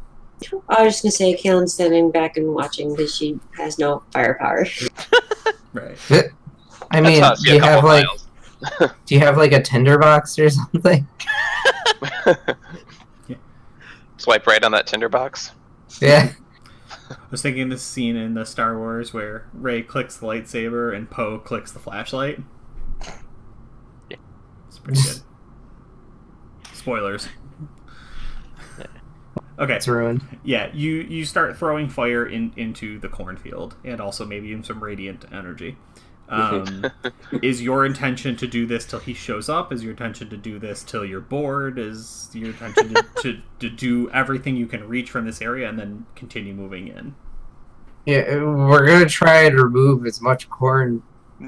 I was just gonna say, Kaelin's standing back and watching because she has no firepower. Right. I mean, That's us, do you have couple like, miles. do you have like a tinderbox or something? Swipe right on that tinderbox. Yeah. I was thinking this scene in the Star Wars where Rey clicks the lightsaber and Poe clicks the flashlight. Yeah. It's pretty good. Spoilers. Okay. It's ruined. Yeah, you start throwing fire into the cornfield, and also maybe even some radiant energy. Is your intention to do this till he shows up? Is your intention to do this till you're bored? Is your intention to do everything you can reach from this area and then continue moving in? Yeah, we're gonna try and remove as much corn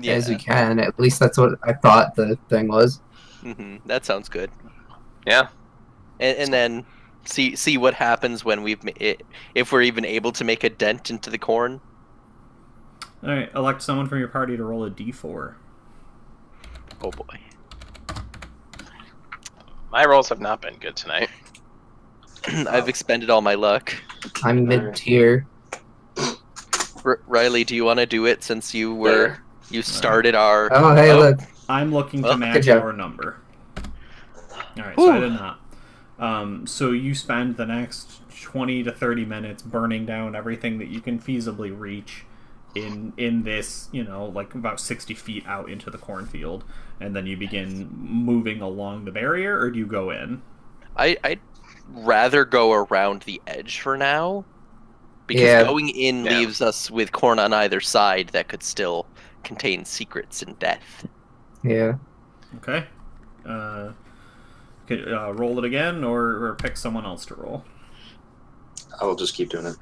as we can. At least that's what I thought the thing was. That sounds good. Yeah. And then see what happens when if we're even able to make a dent into the corn. All right, elect someone from your party to roll a d4. Oh boy. My rolls have not been good tonight. I've expended all my luck. I'm mid-tier. Riley, do you want to do it since you started our... Oh, hey, look. I'm looking to Oh, match good job. your number. All right, so I did not. So you spend the next 20 to 30 minutes burning down everything that you can feasibly reach in this, like about 60 feet out into the cornfield, and then you begin moving along the barrier, or do you go in? I'd rather go around the edge for now, because going in leaves us with corn on either side that could still contain secrets and death. Yeah. Okay. Roll it again, or pick someone else to roll. I'll just keep doing it.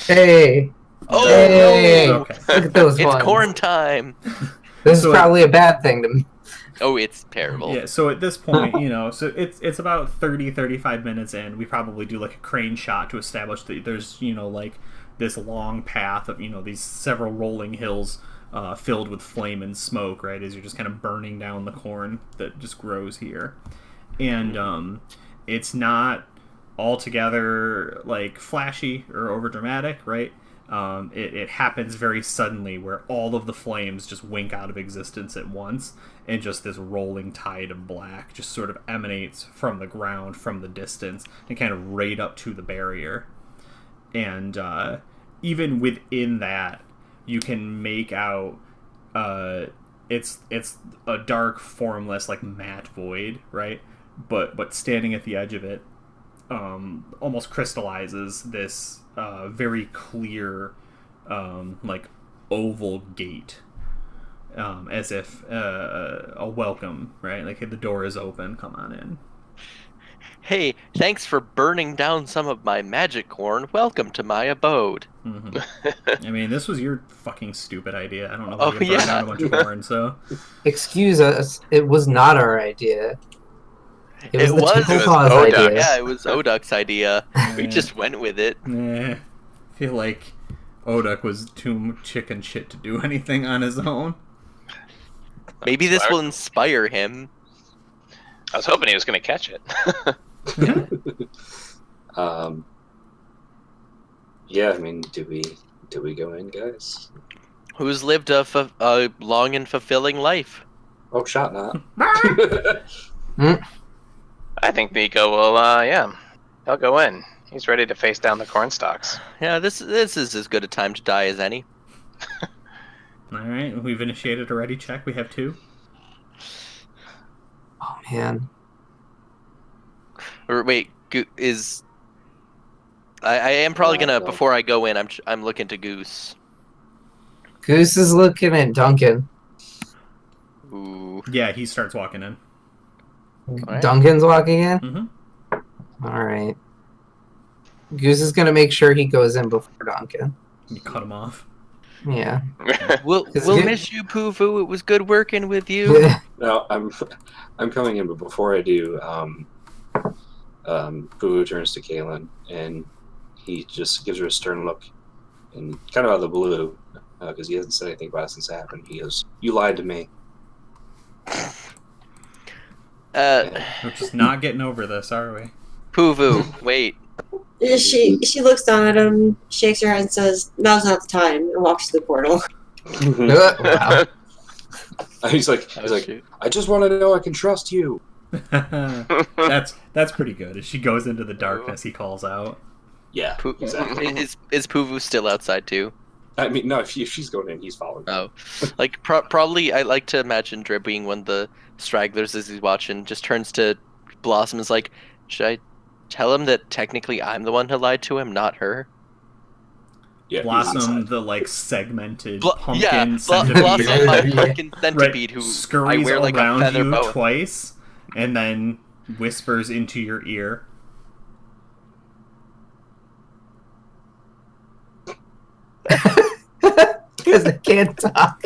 Hey. Oh, hey. no. Okay. Look at those It's ones. corn time! This So is probably a bad thing to me. Oh, it's terrible. Yeah, so at this point, so it's about 35 minutes in. We probably do like a crane shot to establish that there's, like this long path of, these several rolling hills filled with flame and smoke, right, as you're just kind of burning down the corn that just grows here. And it's not altogether like flashy or over dramatic, right? It happens very suddenly where all of the flames just wink out of existence at once, and just this rolling tide of black just sort of emanates from the ground, from the distance, and kind of right up to the barrier. And even within that, you can make out it's a dark, formless, like matte void, right? But standing at the edge of it, almost crystallizes this very clear, like oval gate, as if a welcome, right? Like, hey, the door is open, come on in. Hey, thanks for burning down some of my magic corn. Welcome to my abode. Mm-hmm. I mean, this was your fucking stupid idea. I don't know Oh, why you burned yeah. down a bunch of corn, so... Excuse us, it was not our idea. It was It the was- Temple it was Paws Oduk. idea. Yeah, it was Oduk's idea. We Yeah. just went with it. I feel like Oduk was too chicken shit to do anything on his own. Maybe this will inspire him. I was hoping he was going to catch it. Yeah, I mean, do we go in, guys? Who's lived a long and fulfilling life? Oh, shot not. I think Nico will, he'll go in. He's ready to face down the corn stalks. Yeah, this is as good a time to die as any. Alright, we've initiated a ready check. We have 2. Oh man. Or wait, I am probably gonna, No. before I go in, I'm looking to Goose. Goose is looking at Duncan. Ooh. Yeah, he starts walking in. Alright. Duncan's walking in? Mm-hmm. Alright. Goose is gonna make sure he goes in before Duncan. You cut him off. Yeah. We'll Is we'll it- miss you, Poofu. It was good working with you. No, I'm coming in, but before I do, Poo turns to Kaylin and he just gives her a stern look, and kind of out of the blue, because he hasn't said anything about it since it happened. He goes, "You lied to me." We're just not getting over this, are we? Poofu, wait. She looks down at him, shakes her head, and says, "Now's not the time," and walks to the portal. Wow. He's like, Shoot. "I just want to know I can trust you." That's pretty good. As she goes into the darkness, he calls out. Yeah, exactly. Is Poofu still outside too? I mean, no, if she's going in, he's following. Oh, like probably. I like to imagine Drib being one of the stragglers as he's watching. Just turns to Blossom and is like, "Should I tell him that technically I'm the one who lied to him, not her?" Yeah, he's Blossom, inside. the like segmented Yeah, pumpkin centipede, Blossom, my Yeah. pumpkin centipede, who I scurries wear like a around feather you boa. twice, and then whispers into your ear. Because I can't talk.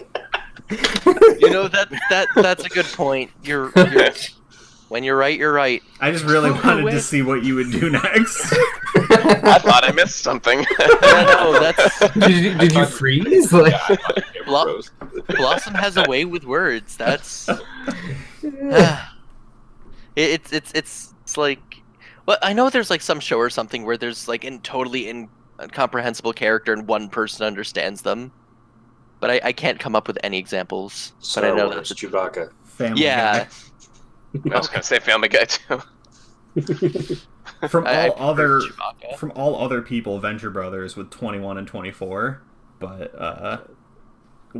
You know that's a good point. You're when you're right, you're right. I just really wanted wait. to see what you would do next. I thought I missed something. Yeah, no, that's Did you freeze? Like, Yeah, I thought it Blo- froze. Blossom has a way with words. That's it's like, well, I know there's like some show or something where there's like totally incomprehensible character and one person understands them, but I can't come up with any examples. Star but I know Wars, that's Chewbacca. Family yeah. I was going to say Family Guy too. Guy. From I all prefer other Chewbacca. from all other people, Venture Brothers with 21 and 24, but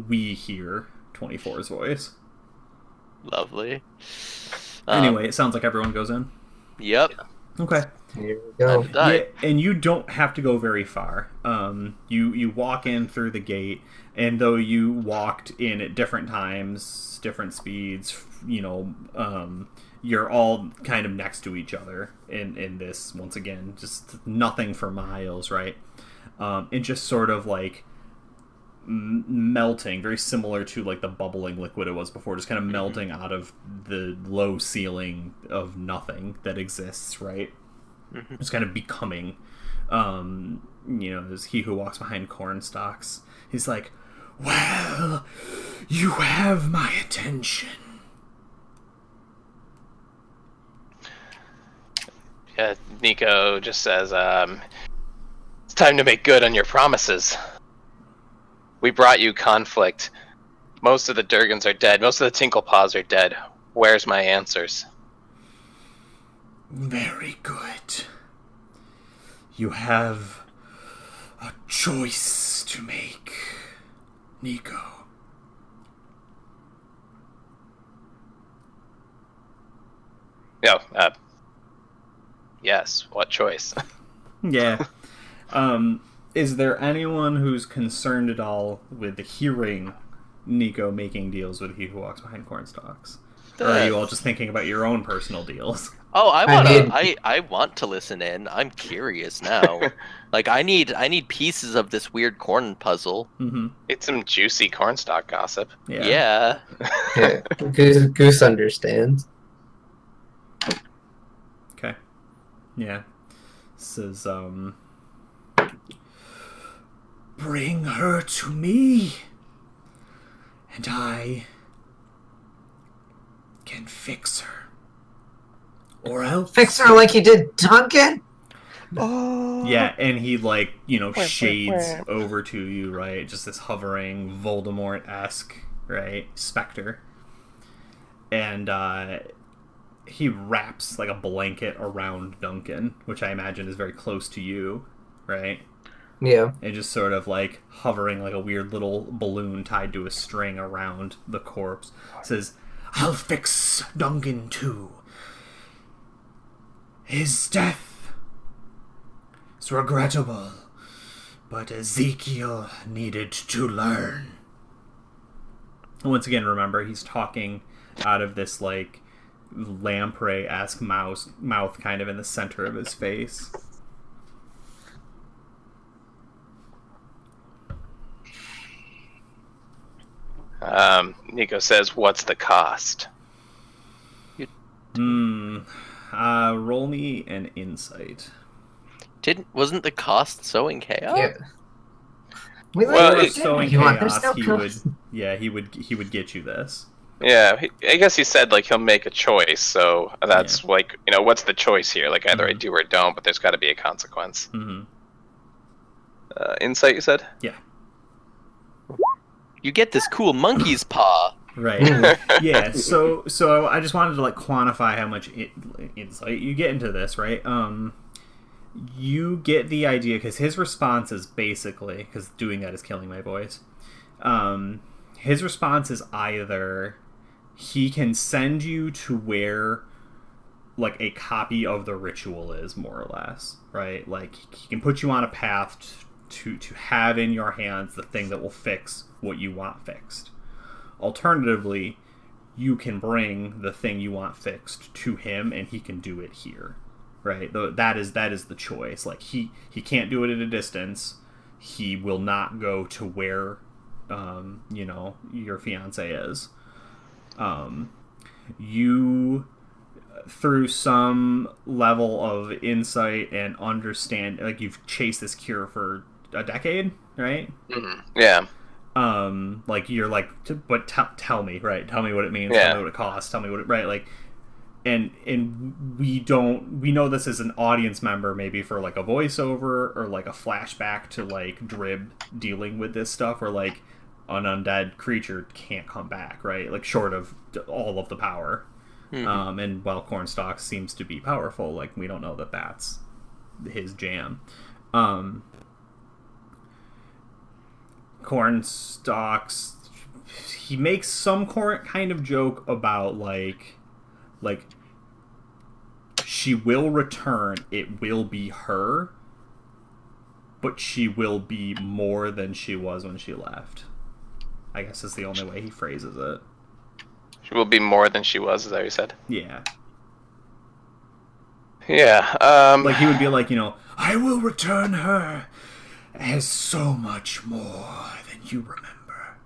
we hear 24's voice. Lovely. Anyway, it sounds like everyone goes in. Yep. Okay. here we go. Time to die. Yeah, and you don't have to go very far. You walk in through the gate, and though you walked in at different times, different speeds, you're all kind of next to each other in this, once again, just nothing for miles, right? And just sort of like melting, very similar to like the bubbling liquid it was before, just kind of melting out of the low ceiling of nothing that exists, right? It's kind of becoming, as he who walks behind corn stalks. He's like, "Well, you have my attention." Yeah, Nico just says, it's time to make good on your promises. We brought you conflict. Most of the Durgans are dead. Most of the Tinklepaws are dead. Where's my answers? Very good. You have a choice to make, Nico. No, yes, what choice? Yeah. Is there anyone who's concerned at all with hearing Nico making deals with he who walks behind corn stalks? Or are you all just thinking about your own personal deals? Oh, I I want to listen in. I'm curious now. Like I need pieces of this weird corn puzzle. Mm-hmm. It's some juicy cornstalk gossip. Yeah. Yeah, Goose understands. Okay. Yeah. This is, bring her to me, and I can fix her. Or else... Fix her like you did Duncan? Yeah, and he, like, shades over to you, right? Just this hovering, Voldemort-esque, right? Spectre. And, he wraps, like, a blanket around Duncan, which I imagine is very close to you, right? Yeah. And just sort of, like, hovering like a weird little balloon tied to a string around the corpse. Says, I'll fix Duncan, too. His death is regrettable, but Ezekiel needed to learn. Once again, remember, he's talking out of this, like, lamprey-esque mouth kind of in the center of his face. Nico says, what's the cost? Roll me an insight. Wasn't the cost sowing chaos? Yeah. Well, If sowing chaos, he would get you this. Yeah, I guess he said, like, he'll make a choice, so that's, like, what's the choice here? Like, either I do or don't, but there's got to be a consequence. Mm-hmm. Insight, you said? Yeah. You get this cool monkey's paw. Right. Yeah, so I just wanted to, like, quantify how much insight you get into this, right? You get the idea, because his response is basically, because doing that is killing my voice, his response is either he can send you to where, like, a copy of the ritual is, more or less, right? Like, he can put you on a path to have in your hands the thing that will fix what you want fixed. Alternatively, you can bring the thing you want fixed to him, and he can do it here, right? That is the choice. Like, he can't do it at a distance. He will not go to where, your fiance is. You, through some level of insight and understand, like, you've chased this cure for a decade, right? Mm-hmm. Yeah. Like, you're like, but tell me, right? Tell me what it means. Yeah. Tell me what it costs. Tell me what it, right? Like, and we know this as an audience member, maybe for, like, a voiceover or, like, a flashback to, like, Drib dealing with this stuff, or, like, an undead creature can't come back, right? Like, short of all of the power. Mm-hmm. And while Cornstalk seems to be powerful, like, we don't know that that's his jam. Cornstalks, he makes some kind of joke about, like she will return, it will be her, but she will be more than she was when she left. I guess is the only way he phrases it. She will be more than she was, is that what you said? Yeah. Yeah, like, he would be like, I will return her as so much more than you remember.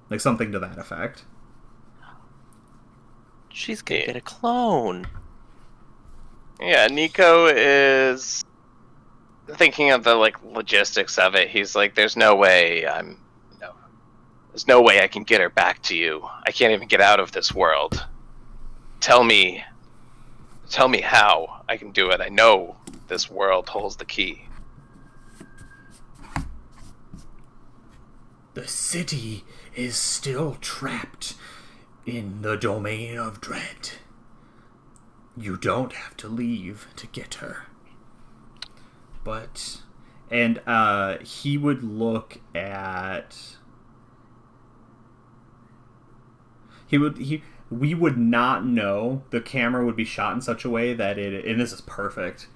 Like, something to that effect. She's gonna get a clone. Yeah, Nico is thinking of the, like, logistics of it. He's like, there's no way I can get her back to you. I can't even get out of this world. Tell me how I can do it. I know this world holds the key. The city is still trapped in the domain of dread. You don't have to leave to get her. But, and he would look at... we would not know. The camera would be shot in such a way that and this is perfect.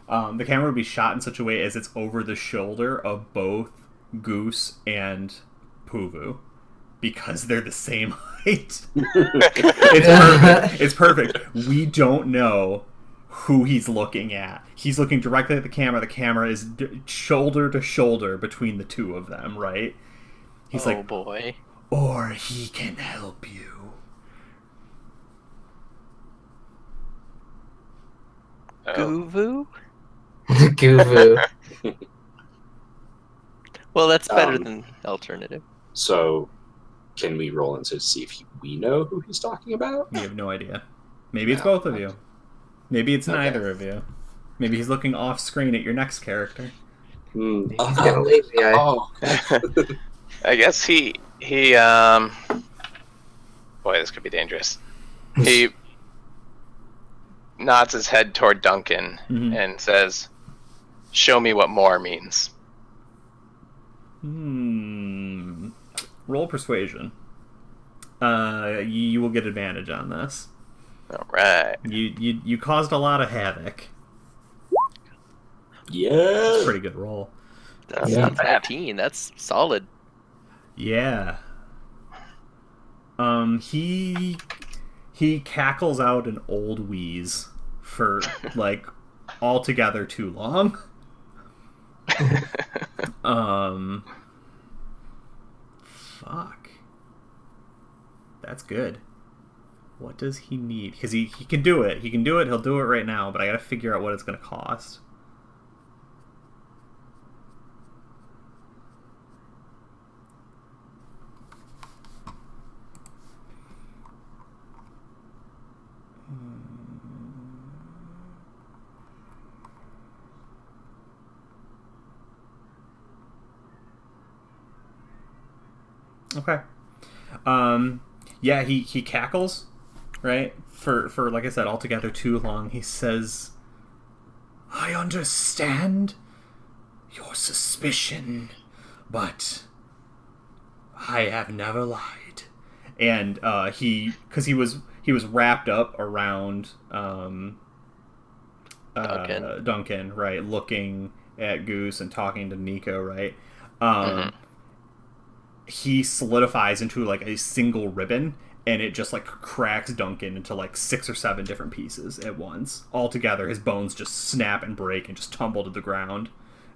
The camera would be shot in such a way as it's over the shoulder of both Goose and Puvu, because they're the same height. It's perfect. We don't know who he's looking at. He's looking directly at the camera. The camera is shoulder to shoulder between the two of them, right? He's like, boy. or he can help you. Guvu? Guvu. Well, that's better than alternative. So, can we roll into see if we know who he's talking about? We have no idea. Maybe it's both of you. Maybe it's neither of you. Maybe he's looking off screen at your next character. He's got a lazy eye. Oh. I guess he boy, this could be dangerous. He nods his head toward Duncan and says, "Show me what more means." Roll persuasion. You will get advantage on this. All right. You caused a lot of havoc. Yeah. Pretty good roll. That's not bad. 19. That's solid. Yeah. He cackles out an old wheeze for like altogether too long. Fuck. That's good. What does he need? Because he can do it. He can do it. He'll do it right now. But I gotta figure out what it's gonna cost. Okay. Yeah, he cackles, right? For like I said, altogether too long. He says, "I understand your suspicion, but I have never lied." And because he was wrapped up around Duncan, right, looking at Goose and talking to Nico, right? He solidifies into like a single ribbon, and it just like cracks Duncan into like 6 or 7 different pieces at once. Altogether, his bones just snap and break and just tumble to the ground.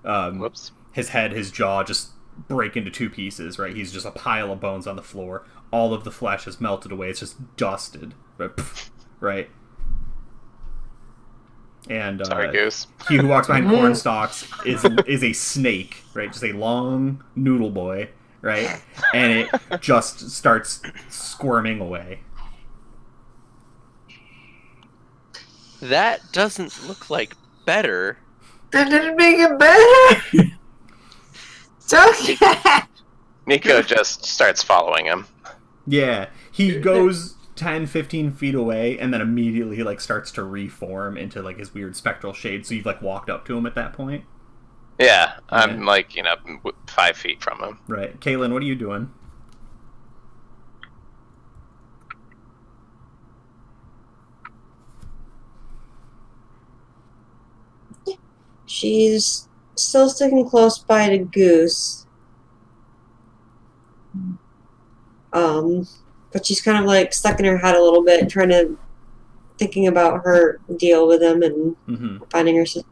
Whoops. His head, his jaw just break into 2 pieces, right? He's just a pile of bones on the floor. All of the flesh has melted away. It's just dusted. Right? And Sorry, Goose. he who walks behind corn stalks is a snake, right? Just a long noodle boy. Right? And it just starts squirming away. That doesn't look like better. That didn't make it better! Duncan! Nico just starts following him. Yeah. He goes 10, 15 feet away, and then immediately he like starts to reform into like his weird spectral shade, so you've like walked up to him at that point. Yeah, I'm like, 5 feet from him. Right. Kaylin, what are you doing? She's still sticking close by to Goose. But she's kind of like stuck in her head a little bit, thinking about her deal with him and finding her sister.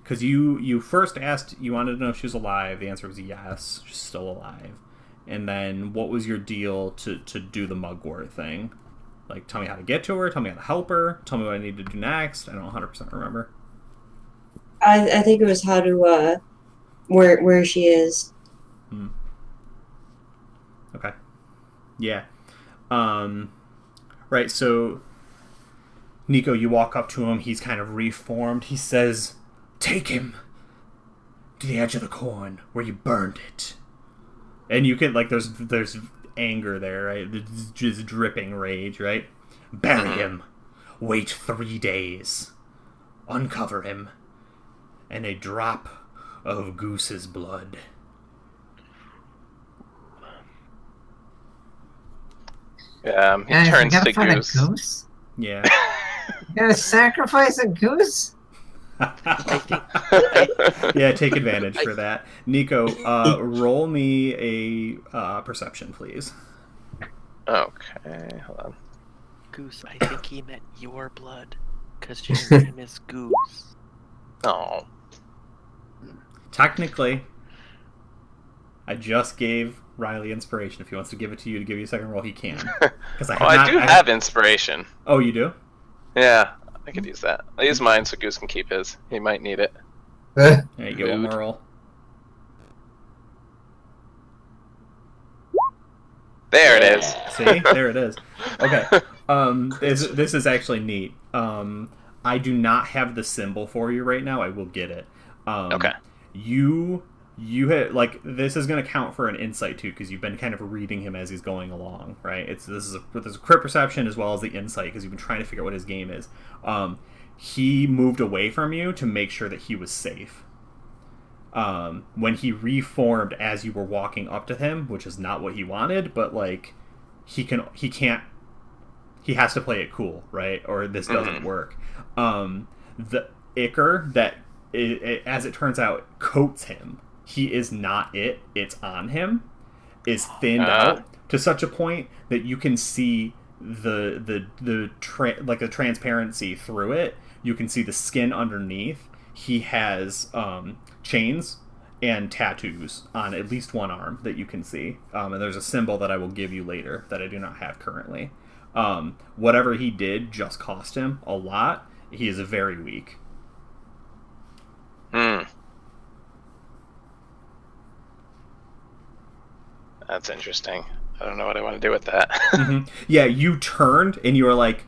Because you first asked, you wanted to know if she was alive. The answer was yes, she's still alive. And then what was your deal to do the mugwort thing? Like, tell me how to get to her, tell me how to help her, tell me what I need to do next. I don't 100% remember. I think it was how to, where she is. Okay. Yeah. Right, so Nico, you walk up to him, he's kind of reformed. He says, "Take him to the edge of the corn where you burned it." And you can, like, there's anger there, right? There's just dripping rage, right? "Bury him. Wait 3 days. Uncover him. And a drop of Goose's blood." He Guys, turns you to gotta find Goose. a goose? Yeah. You gotta sacrifice a goose? I think. Yeah, take advantage for that. Nico, roll me a perception, please. Okay, hold on. Goose, I think he meant your blood. Because your name is Goose. Oh. Technically, I just gave Riley inspiration. If he wants to give it to you to give you a second roll, he can. Because I do have inspiration. Oh, you do? Yeah, I could use that. I'll use mine so Goose can keep his. He might need it. There you go, one Mood. more roll. There it is. See? There it is. Okay. This is actually neat. I do not have the symbol for you right now. I will get it. Okay. You had, like, this is going to count for an insight too, because you've been kind of reading him as he's going along, right? There's a crit perception as well as the insight, because you've been trying to figure out what his game is. He moved away from you to make sure that he was safe. When he reformed as you were walking up to him, which is not what he wanted, but like he has to play it cool, right? Or this doesn't work. The ichor that as it turns out coats him, he is not it, it's on him, is thinned out to such a point that you can see the transparency through it. You can see the skin underneath. He has chains and tattoos on at least one arm that you can see. And there's a symbol that I will give you later that I do not have currently. Whatever he did just cost him a lot. He is very weak. That's interesting. I don't know what I want to do with that. Mm-hmm. Yeah, you turned and you were like,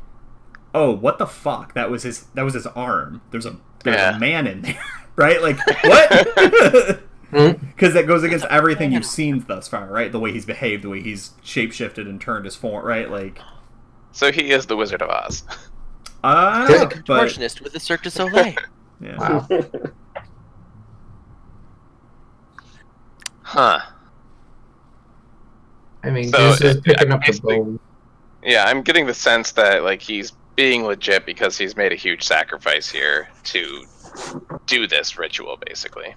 "Oh, what the fuck? That was his arm. There's a man in there." Right? Like, what? Because that goes against everything you've seen thus far, right? The way he's behaved, the way he's shapeshifted and turned his form, right? Like, so he is the Wizard of Oz. He's a contortionist with a Cirque du Soleil. Yeah. Wow. Huh. I mean, So, this is picking up the basically- bone. Yeah, I'm getting the sense that like he's being legit because he's made a huge sacrifice here to do this ritual, basically.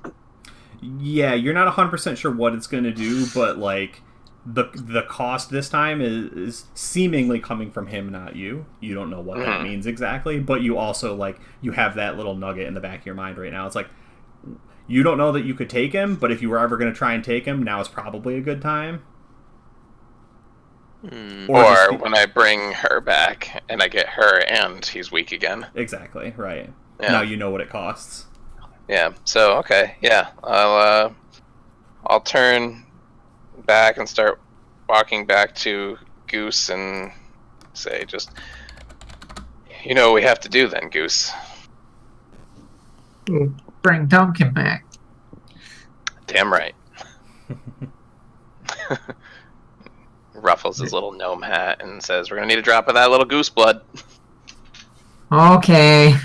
Yeah, you're not 100% sure what it's going to do, but like the cost this time is seemingly coming from him, not you. You don't know what that means exactly, but you also like you have that little nugget in the back of your mind right now. It's like you don't know that you could take him, but if you were ever going to try and take him, now is probably a good time. Or when I bring her back and I get her and he's weak again. Exactly, right. Yeah. Now you know what it costs. Yeah. So okay, yeah. I'll turn back and start walking back to Goose and say, just, you know what we have to do then, Goose. Bring Duncan back. Damn right. Ruffles his little gnome hat and says, "We're gonna need a drop of that little goose blood." Okay.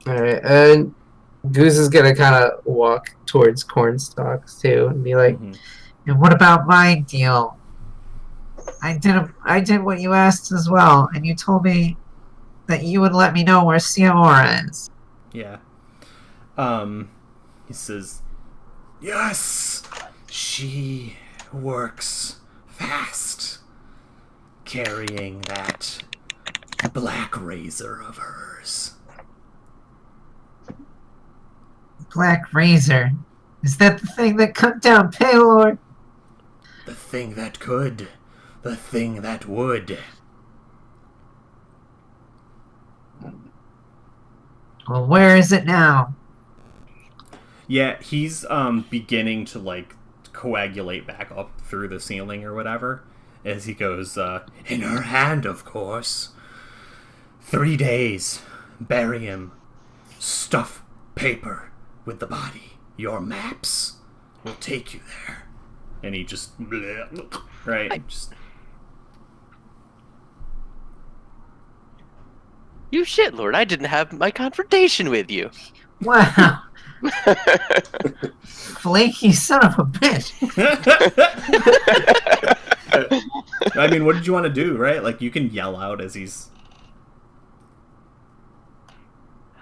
Alright, and Goose is gonna kind of walk towards Cornstalks too and be like, and what about my deal? I did what you asked as well, and you told me that you would let me know where Siora is. Yeah. He says, "Yes, she works fast, carrying that black razor of hers." Black Razor? Is that the thing that cut down Paylor? The thing that could, the thing that would. Well, where is it now? Yeah, he's beginning to like coagulate back up through the ceiling or whatever as he goes, in her hand, of course. 3 days. Bury him. Stuff paper with the body. Your maps will take you there. And he just, right? Just, You shit, Lord, I didn't have my confrontation with you. Wow. Flaky son of a bitch. I mean, what did you want to do, right? Like, you can yell out as he's...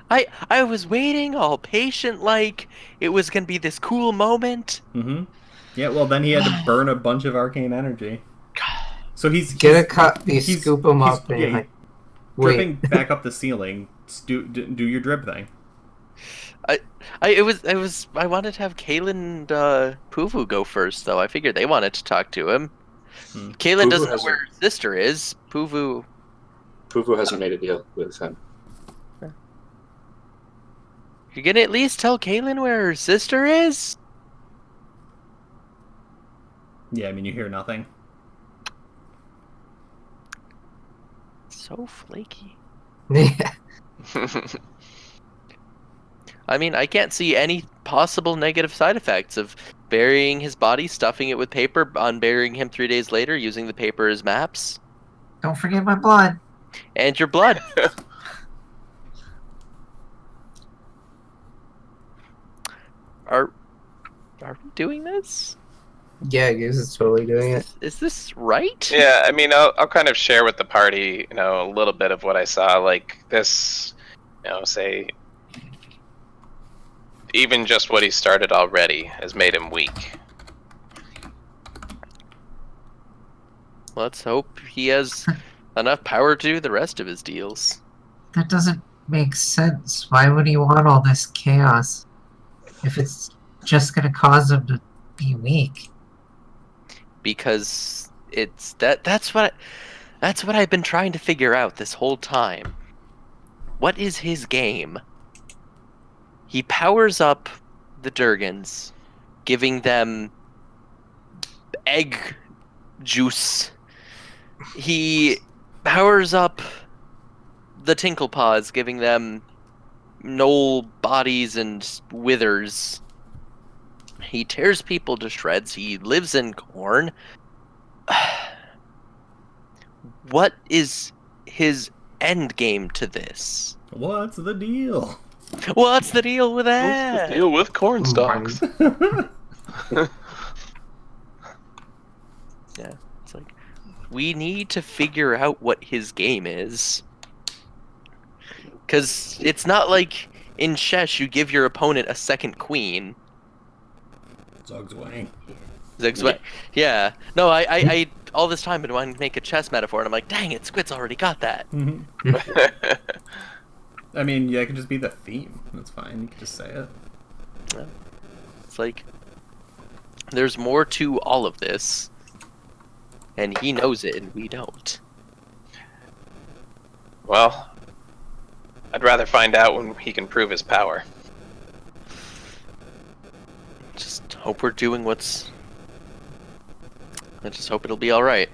I was waiting, all patient, like it was gonna be this cool moment. Mm-hmm. Yeah, well, then he had to burn a bunch of arcane energy. So he's Get a cup, you he's- scoop them he's- up, and yeah, you're like, dripping wait. back up the ceiling. Do your drip thing. I wanted to have Kaylin and Puvu go first, though. I figured they wanted to talk to him. Kaylin Puvu doesn't know hasn't- where her sister is. Puvu hasn't made a deal with him. You're gonna at least tell Kaylin where her sister is? Yeah, I mean, you hear nothing. So flaky. Yeah. I mean, I can't see any possible negative side effects of burying his body, stuffing it with paper, unburying him 3 days later, using the paper as maps, Don't forget my blood. and your blood. Are we doing this? Yeah, Goose is totally doing it. Is this right? Yeah, I mean, I'll kind of share with the party, a little bit of what I saw. Like this, say, even just what he started already has made him weak. Let's hope he has enough power to do the rest of his deals. That doesn't make sense. Why would he want all this chaos if it's just gonna cause him to be weak? Because it's that's what I've been trying to figure out this whole time. What is his game? He powers up the Durgans, giving them egg juice. He powers up the Tinklepaws, giving them knoll bodies and withers. He tears people to shreds. He lives in corn. What is his end game to this? What's the deal? What's the deal with that? What's the deal with corn stalks? Yeah, it's like we need to figure out what his game is. Because it's not like in Shesh you give your opponent a second queen. Zug's winning. Yeah. No, I all this time been wanting to make a chess metaphor, and I'm like, dang it, Squid's already got that. I mean, yeah, it could just be the theme. That's fine. You can just say it. Yeah. It's like there's more to all of this, and he knows it, and we don't. Well, I'd rather find out when he can prove his power. Just hope we're doing what's. I just hope it'll be all right.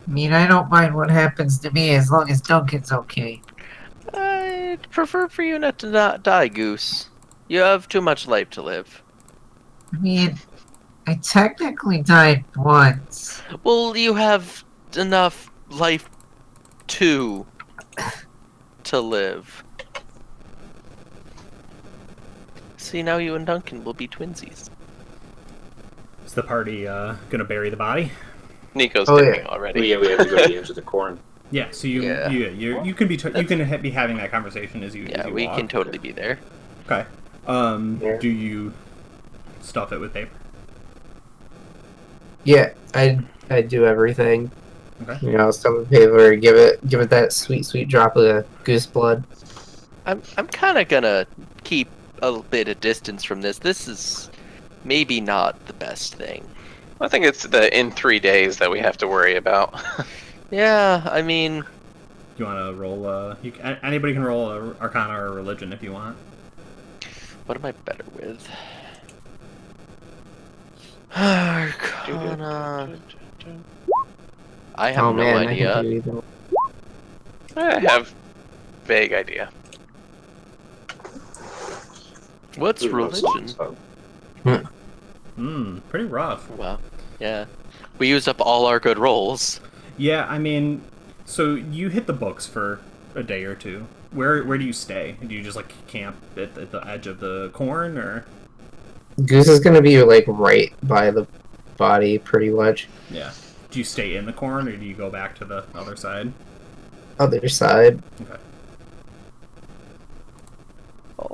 I mean, I don't mind what happens to me as long as Duncan's okay. I'd prefer for you not to die, Goose. You have too much life to live. I mean, I technically died once. Well, you have enough life to live. See, now you and Duncan will be twinsies. Is the party gonna bury the body? Nico's Oh, dipping yeah. already. Yeah, we have to go to the edge of the corn. Yeah. So you Yeah. can be having that conversation as you. Yeah, as you we walk. can totally be there. Okay. Yeah. Do you stuff it with paper? Yeah, I do everything. Okay. You know, stuff with paper, give it that sweet drop of goose blood. I'm kind of gonna keep a bit of distance from this. This is maybe not the best thing. I think it's the in 3 days that we have to worry about. Yeah, I mean, Do you want to roll? Anybody can roll a Arcana or a Religion if you want. what am I better with? Arcana. I have Oh no man, idea. I can do either. I have vague idea. What's religion? Pretty rough. Wow. Yeah. We used up all our good rolls. Yeah, I mean, so you hit the books for a day or two. Where do you stay? Do you just like camp at the edge of the corn, or? Goose is gonna be like right by the body, pretty much. Yeah. Do you stay in the corn, or do you go back to the other side? Other side. Okay.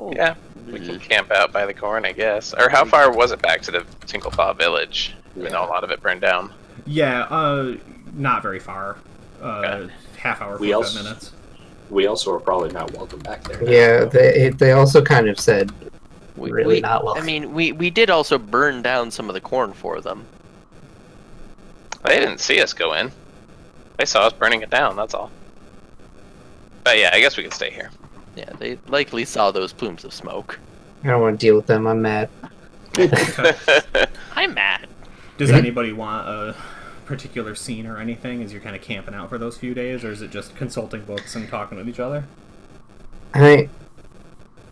Oh. Yeah, we can camp out by the corn, I guess. Or how far was it back to the Tinklepaw village? Even though a lot of it burned down. Yeah, not very far. Okay. Half hour, We 45 minutes. We also are probably not welcome back there. Yeah, they also kind of said really not I welcome. mean, we did also burn down some of the corn for them. They didn't see us go in. They saw us burning it down, that's all. But yeah, I guess we can stay here. Yeah, they likely saw those plumes of smoke. I don't want to deal with them. I'm mad. I'm mad. Does anybody want a particular scene or anything as you're kind of camping out for those few days, or is it just consulting books and talking with each other?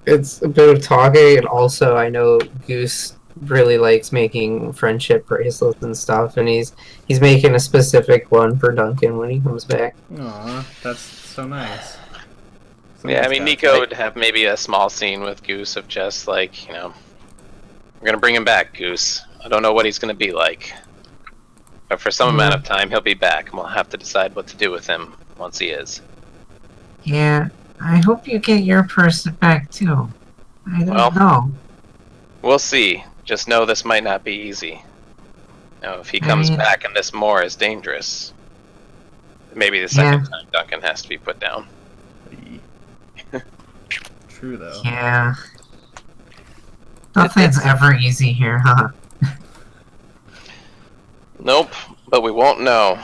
It's a bit of talking, and also I know Goose really likes making friendship bracelets and stuff, and he's making a specific one for Duncan when he comes back. Aw, that's so nice. Yeah, I mean, Nico would have maybe a small scene with Goose of just like, you know, we're gonna bring him back, Goose. I don't know what he's gonna be like. But for some amount of time, he'll be back, and we'll have to decide what to do with him once he is. Yeah, I hope you get your person back too. I don't know. We'll see. Just know this might not be easy. You know, if he comes back and this more is dangerous, maybe the second time Duncan has to be put down. True, though. Yeah. Nothing's ever easy here, huh? Nope, but we won't know.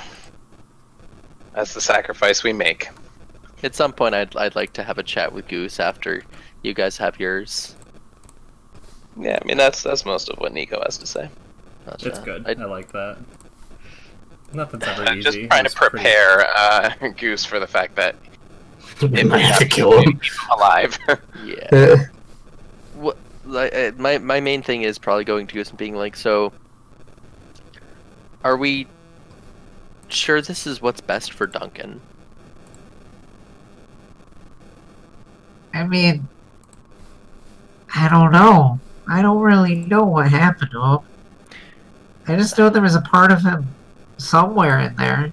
That's the sacrifice we make. At some point, I'd like to have a chat with Goose after you guys have yours. Yeah, I mean that's most of what Nico has to say. Gotcha. It's good. I like that. Nothing's ever easy. Just trying to prepare Goose for the fact that it might have to kill him alive. Yeah. What? Like, my main thing is probably going to Goose and being like, so, are we sure this is what's best for Duncan? I mean, I don't know. I don't really know what happened to him. I just know there was a part of him somewhere in there.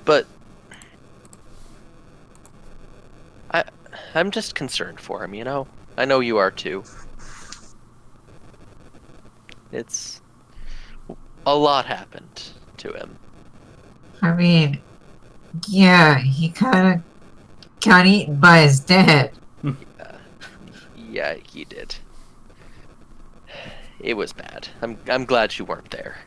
But I'm just concerned for him, you know? I know you are too. It's a lot happened to him. I mean, yeah, he kind of got eaten by his dad. Yeah, he did. It was bad. I'm glad you weren't there.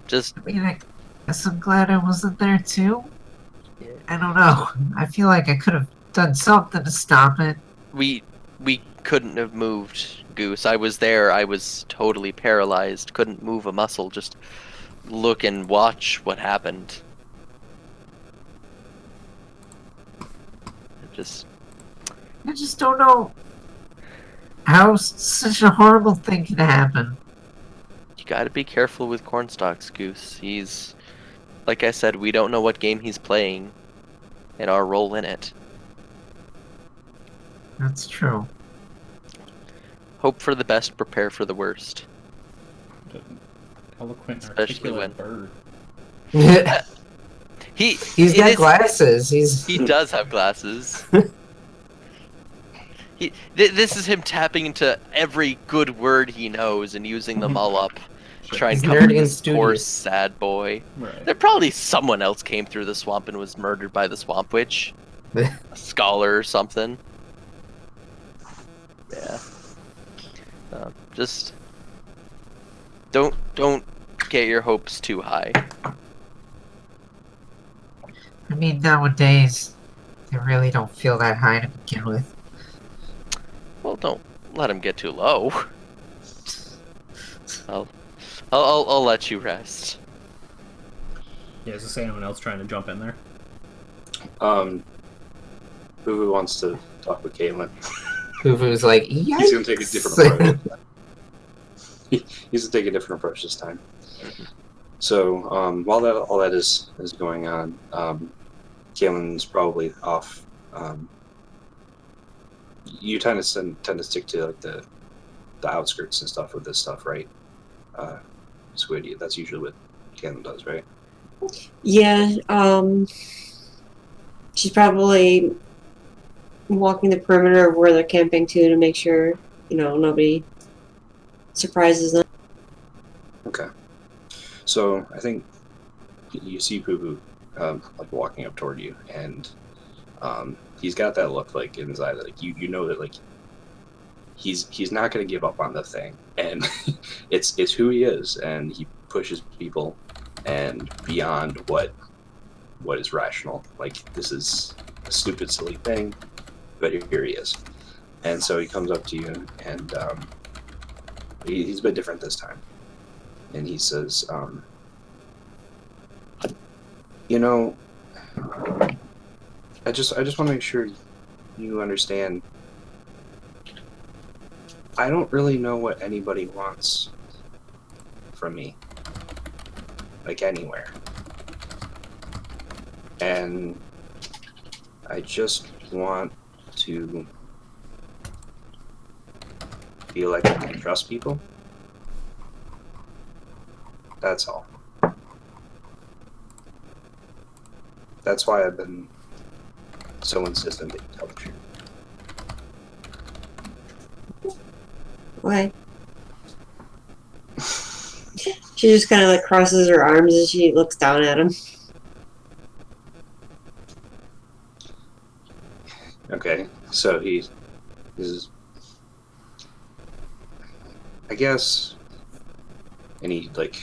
Just. I mean, I guess I'm glad I wasn't there too. Yeah. I don't know. I feel like I could have done something to stop it. We couldn't have moved, Goose. I was there. I was totally paralyzed. Couldn't move a muscle. Just look and watch what happened. I just don't know how such a horrible thing can happen. You gotta be careful with Cornstalks, Goose. He's, like I said, we don't know what game he's playing and our role in it. That's true. Hope for the best, prepare for the worst. Eloquent, especially when bird. He's got glasses. He does have glasses. This is him tapping into every good word he knows and using them all up. Trying to come to this poor sad boy. Right. There probably someone else came through the swamp and was murdered by the swamp witch. A scholar or something. Yeah. Just don't get your hopes too high. I mean, nowadays, they really don't feel that high to begin with. Well, don't let him get too low. I'll let you rest. Yeah, is there anyone else trying to jump in there? Who wants to talk with Caitlin? Fufu's like, He's gonna take a different approach. He's gonna take a different approach this time. So while all that is going on, Caitlin's probably off. You tend to stick to like the outskirts and stuff with this stuff, right? Squid, that's usually what Caitlin does, right? Yeah, she's probably walking the perimeter of where they're camping to make sure, nobody surprises them. Okay. So I think you see Poo Poo like walking up toward you, and he's got that look like in his eye that like you know that like he's not going to give up on the thing, and it's who he is, and he pushes people and beyond what is rational. Like this is a stupid, silly thing, but here he is, and so he comes up to you, and he's a bit different this time, and he says, you know, I just want to make sure you understand. I don't really know what anybody wants from me, like anywhere, and I just want to feel like I can trust people. That's all. That's why I've been so insistent that you tell the truth. Okay. She just kind of like crosses her arms as she looks down at him. Okay, so he's, I guess, and he like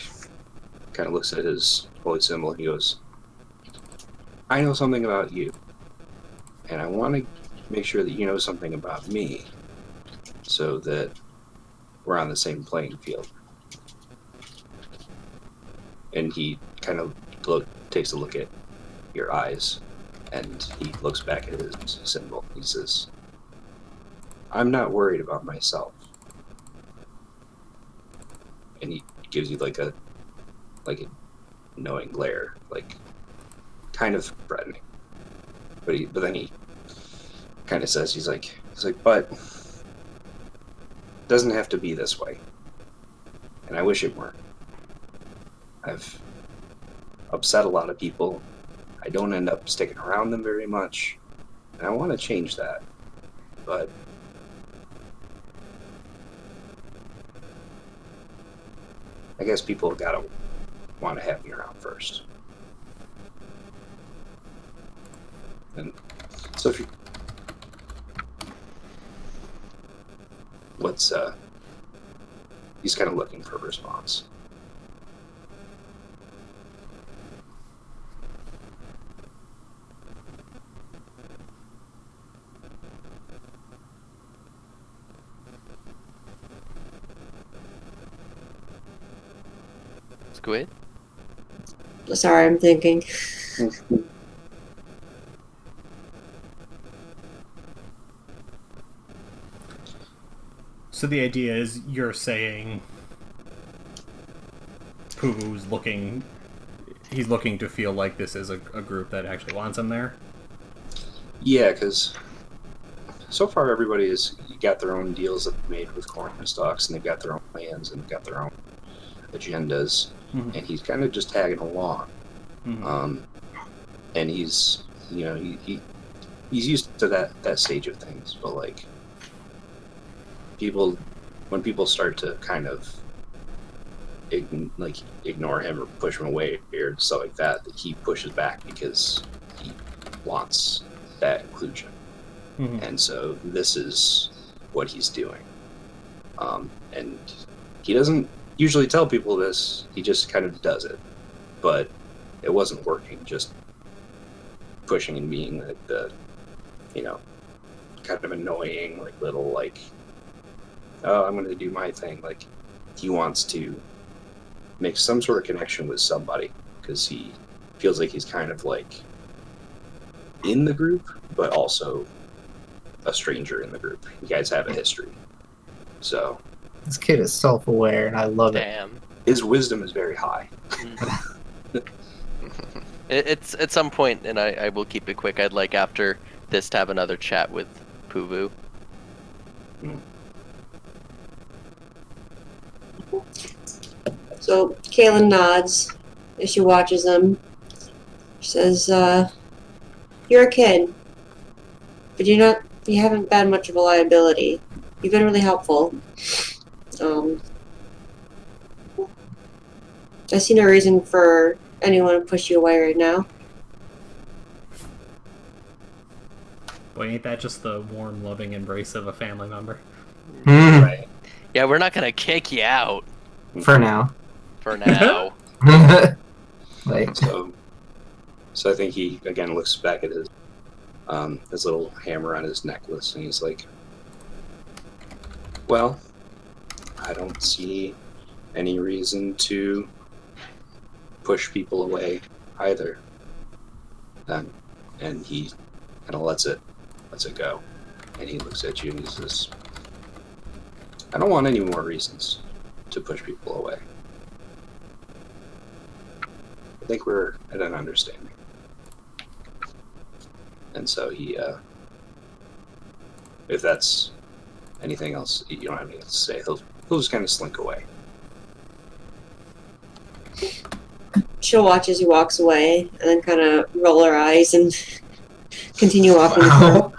kind of looks at his holy symbol. And he goes, "I know something about you, and I want to make sure that you know something about me, so that we're on the same playing field." And he kind of takes a look at your eyes, and he looks back at his symbol. He says, "I'm not worried about myself." And he gives you like a knowing glare, like kind of threatening. But then he kind of says, he's like, but it doesn't have to be this way. And I wish it weren't. I've upset a lot of people. I don't end up sticking around them very much. And I want to change that. But I guess people have got to want to have me around first. And so if you... he's kind of looking for a response. Squid? Sorry, I'm thinking. So the idea is you're saying Pooh's looking to feel like this is a group that actually wants him there? Yeah, because so far everybody has got their own deals that they've made with corn stalks, and they've got their own plans, and they've got their own agendas, and he's kind of just tagging along. And he's, he's used to that stage of things, but like when people start to kind of ignore him or push him away or stuff like that, he pushes back because he wants that inclusion. And so this is what he's doing. And he doesn't usually tell people this, he just kind of does it. But it wasn't working, just pushing and being like the, kind of annoying, like little, like, oh, I'm going to do my thing. Like, he wants to make some sort of connection with somebody because he feels like he's kind of like in the group, but also a stranger in the group. You guys have a history. So This kid is self-aware, and I love it. Damn. his wisdom is very high. It's at some point, and I will keep it quick. I'd like after this to have another chat with Poo-Boo. So Kaylin nods As she watches him, she says, "You're a kid, but you haven't been much of a liability. You've been really helpful. I see no reason for anyone to push you away right now." Boy, ain't that just the warm, loving embrace of a family member? Right. Yeah, we're not gonna kick you out For now. for now. Like, So I think he again looks back at his little hammer on his necklace, and he's like, "Well, I don't see any reason to push people away either." And he kind of lets it go, and he looks at you and he says, "I don't want any more reasons to push people away. I think we're at an understanding." And so he, if that's anything else, you don't have anything to say, he'll just kind of slink away. She'll watch as he walks away, and then kind of roll her eyes and continue walking. wow.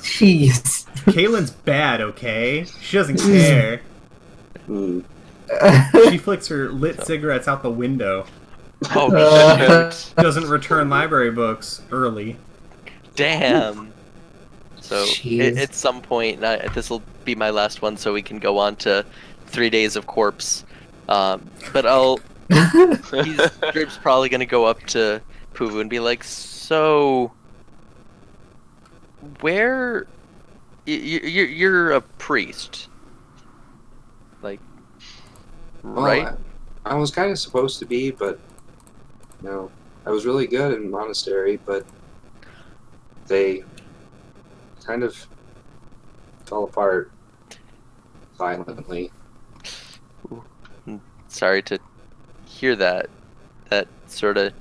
Jeez. Kaylin's bad, okay? She doesn't care. Mm. She flicks her lit cigarettes out the window. Oh, shoot. Doesn't return library books early. Damn. So, Jeez. at some point, this will be my last one so we can go on to 3 days of corpse. But Drip's probably going to go up to Puvu and be like, "So, where... You're a priest. Like, Well, right?" I was kind of supposed to be, but no, I was really good in monastery, but they kind of fell apart violently. Sorry to hear that. That sort of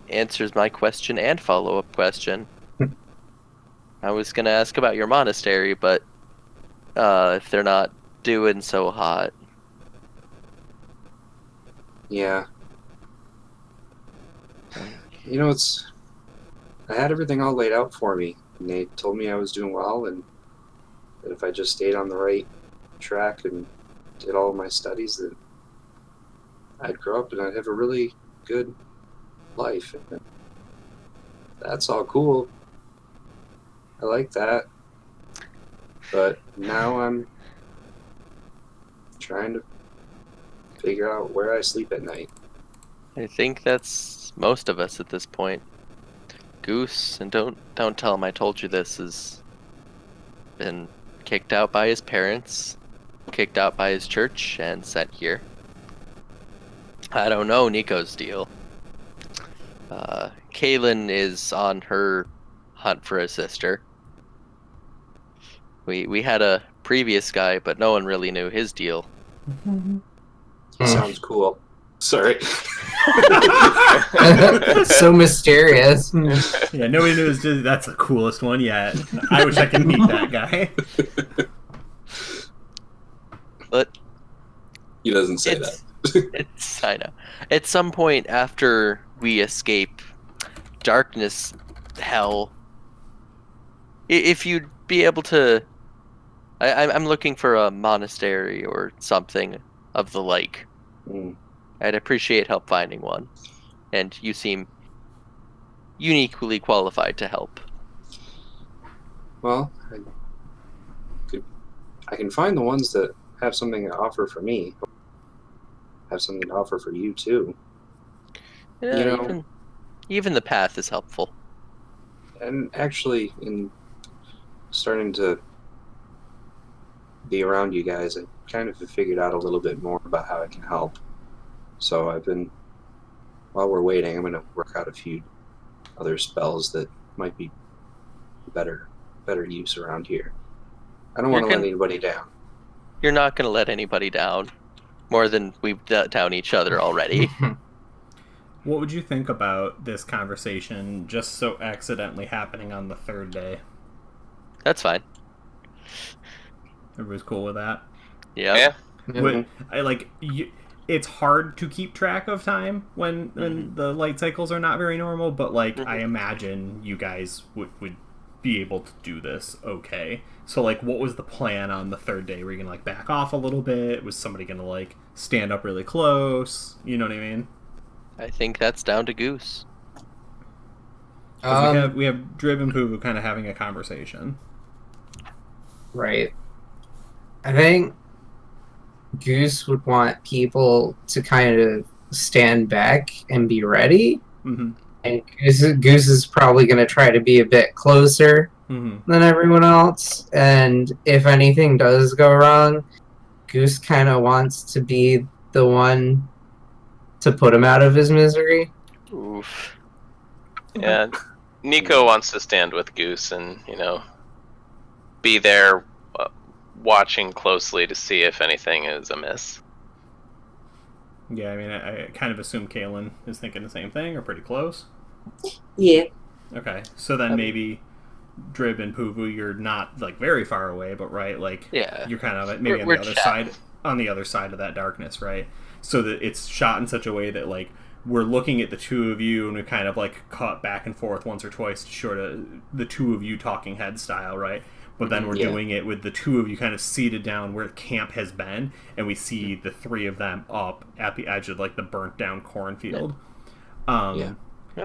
answers my question and follow-up question. I was going to ask about your monastery, but if they're not doing so hot. Yeah. You know, I had everything all laid out for me, and they told me I was doing well, and that if I just stayed on the right track and did all of my studies, that I'd grow up and I'd have a really good life. And that's all cool. I like that. But now I'm trying to figure out where I sleep at night. I think that's most of us at this point. Goose, and don't tell him I told you this, has been kicked out by his parents, kicked out by his church, and sent here. I don't know Nico's deal. Kaylin is on her hunt for a sister. We had a previous guy, but no one really knew his deal. He sounds cool. Sorry. So mysterious. Yeah, nobody knows. That's the coolest one yet. I wish I could meet that guy. But he doesn't say that. I know. At some point after we escape darkness hell, if you'd be able to... I'm looking for a monastery or something of the like. Mm. I'd appreciate help finding one. And you seem uniquely qualified to help. Well, I can find the ones that have something to offer for me. Have something to offer for you too. Yeah, You know, even the path is helpful. and actually, in starting to be around you guys, I kind of have figured out a little bit more about how I can help. So while we're waiting, I'm going to work out a few other spells that might be better use around here. I don't want to let anybody down. You're not going to let anybody down more than we've let down each other already. What would you think about this conversation just so accidentally happening on the third day? That's fine. Everybody's cool with that? Yeah. Would, I it's hard to keep track of time when the light cycles are not very normal, but like I imagine you guys would be able to do this okay. So like, what was the plan on the third day? Were you gonna like back off a little bit? Was somebody gonna like stand up really close? You know what I mean? I think that's down to Goose. 'Cause we have Drib and Poo kind of having a conversation. Right. I think Goose would want people to kind of stand back and be ready. Mm-hmm. And Goose is probably going to try to be a bit closer than everyone else. And if anything does go wrong, Goose kind of wants to be the one to put him out of his misery. Oof. Yeah, Nico wants to stand with Goose and, be there watching closely to see if anything is amiss. Yeah, I mean, I kind of assume Kaylin is thinking the same thing, or pretty close. Yeah. Okay, so then maybe Drib and Puvu, you're not like very far away, but right, like you're kind of maybe on the other side of that darkness, right? So that it's shot in such a way that like we're looking at the two of you, and we kind of like cut back and forth once or twice to sort of the two of you talking head style, right? But then we're doing it with the two of you kind of seated down where camp has been, and we see the three of them up at the edge of like the burnt down cornfield. That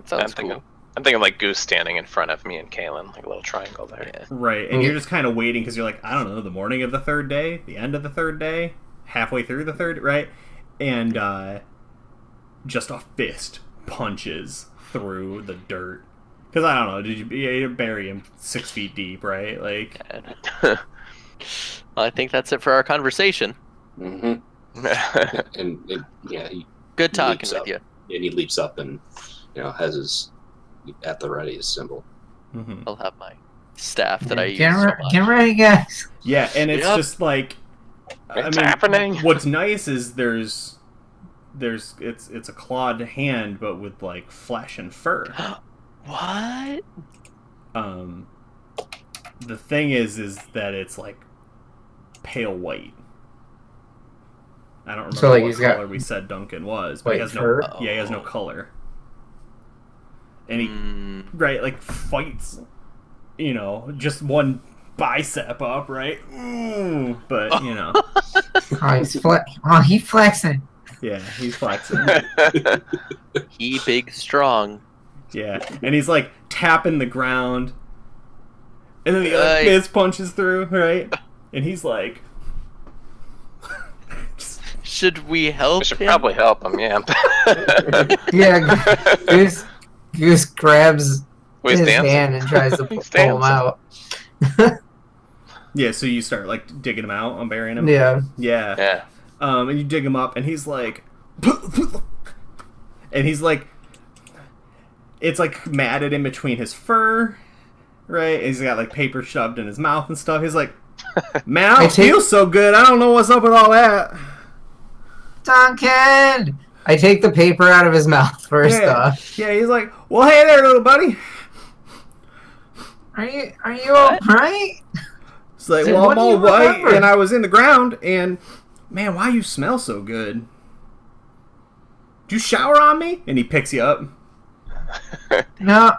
sounds cool. I'm thinking like Goose standing in front of me and Kaylin, like a little triangle there. Yeah. Right, and you're just kind of waiting because you're like, I don't know, the morning of the third day, the end of the third day, halfway through the third, right? And just a fist punches through the dirt. Because I don't know, you bury him 6 feet deep, right? Like, Well, I think that's it for our conversation. And he Good talking leaps with up. you. And he leaps up and has his at the ready his symbol. I'll have my staff that I use. Get ready, guys. yeah, and it's just like, It's happening. What's nice is it's a clawed hand, but with like flesh and fur. What? The thing is that it's like pale white. I don't remember what color we said Duncan was, but he has fur? he has no color. And he like fights, just one bicep up, right? But he's flexing. Yeah, he's flexing. He big strong. Yeah, and he's like tapping the ground, and then the other fist punches through, right? And he's like, Should we help We should him? probably help him, yeah. Yeah, Goose grabs He's his dancing. hand and tries to pull He's him dancing. out. yeah. So you start like digging him out, unburying him. Yeah. Yeah. And you dig him up, and he's like, and he's like, it's like matted in between his fur, right? And he's got like paper shoved in his mouth and stuff. He's like, man, I don't feel so good. I don't know what's up with all that. Duncan! I take the paper out of his mouth first off. Yeah, he's like, well, hey there, little buddy. Are you alright? It's like, well, I'm all white, and I was in the ground, and man, why you smell so good? Did you shower on me? And he picks you up. No.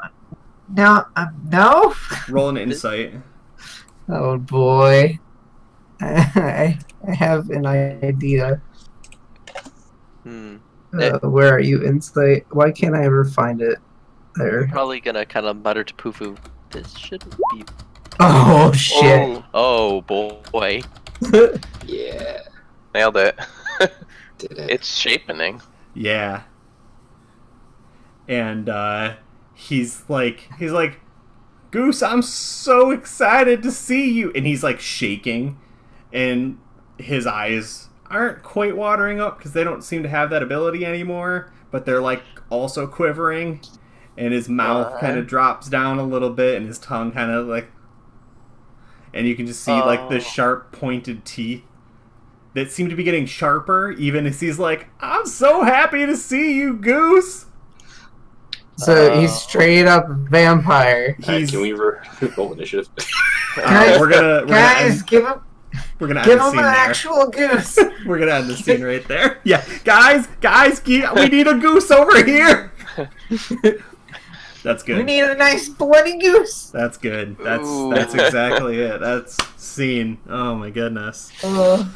Roll an insight. Oh boy. I have an idea. Where are you, insight? Why can't I ever find it? There. I'm probably gonna kind of mutter to Pufu, this shouldn't be. Oh shit. Oh boy. Yeah. Nailed it. Did it. It's shapening. Yeah. And he's like, Goose, I'm so excited to see you. And he's like shaking, and his eyes aren't quite watering up because they don't seem to have that ability anymore, but they're like also quivering, and his mouth kind of drops down a little bit, and his tongue kind of like, and you can just see like the sharp pointed teeth that seem to be getting sharper even as he's like, I'm so happy to see you, Goose. So he's straight up vampire. Can we roll initiative? Guys, we're gonna give him We're gonna end Give the him scene an there. actual goose. We're gonna end the scene right there. Yeah, guys, we need a goose over here. That's good. We need a nice bloody goose. That's good. Ooh. That's exactly it. That's scene. Oh my goodness. Uh-oh.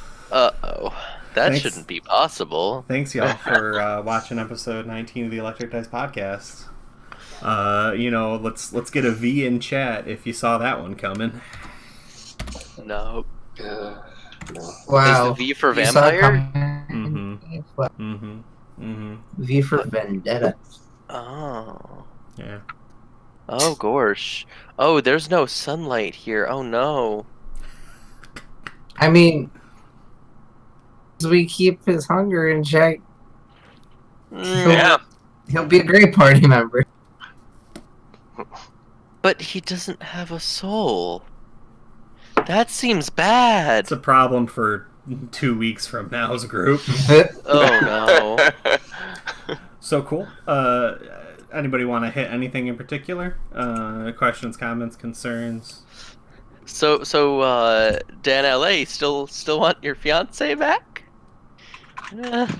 That Thanks. shouldn't be possible. Thanks y'all for watching episode 19 of the Electric Dice Podcast. Let's get a V in chat if you saw that one coming. No. No. Wow. Is the V for You saw it vampire? coming. V for vendetta. Oh. Yeah. Oh, gosh. Oh, there's no sunlight here. Oh, no. I mean, as we keep his hunger in check, Yeah. he'll be a great party member. But he doesn't have a soul. That seems bad. It's a problem for 2 weeks from now's group. Oh, no. So cool. Anybody want to hit anything in particular? Questions, comments, concerns? So, Dan LA, still want your fiance back? Let's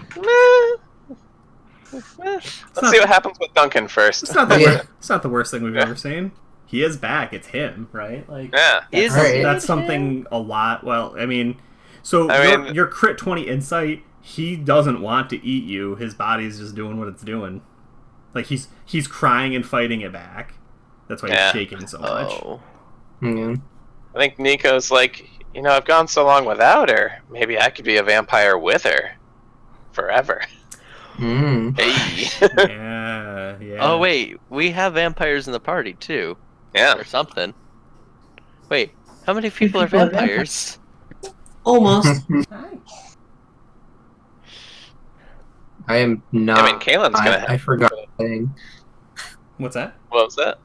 see what happens with Duncan first. It's not the Yeah. worst. It's not the worst thing we've ever seen. He is back. It's him, right? Like, Yeah. Is Right. it that's him? something a lot. Well, I mean, so I mean- your crit 20 insight. He doesn't want to eat you. His body's just doing what it's doing. Like he's crying and fighting it back. That's why Yeah. he's shaking so much. Oh. Yeah. I think Nico's like, I've gone so long without her. Maybe I could be a vampire with her. Forever. Mm. Hey. Yeah, yeah. Oh, wait. We have vampires in the party, too. Yeah. Or something. Wait. How many people are vampires? Almost. I am not. I mean, Kaylin's gonna I have. forgot a thing. What's that? What was that?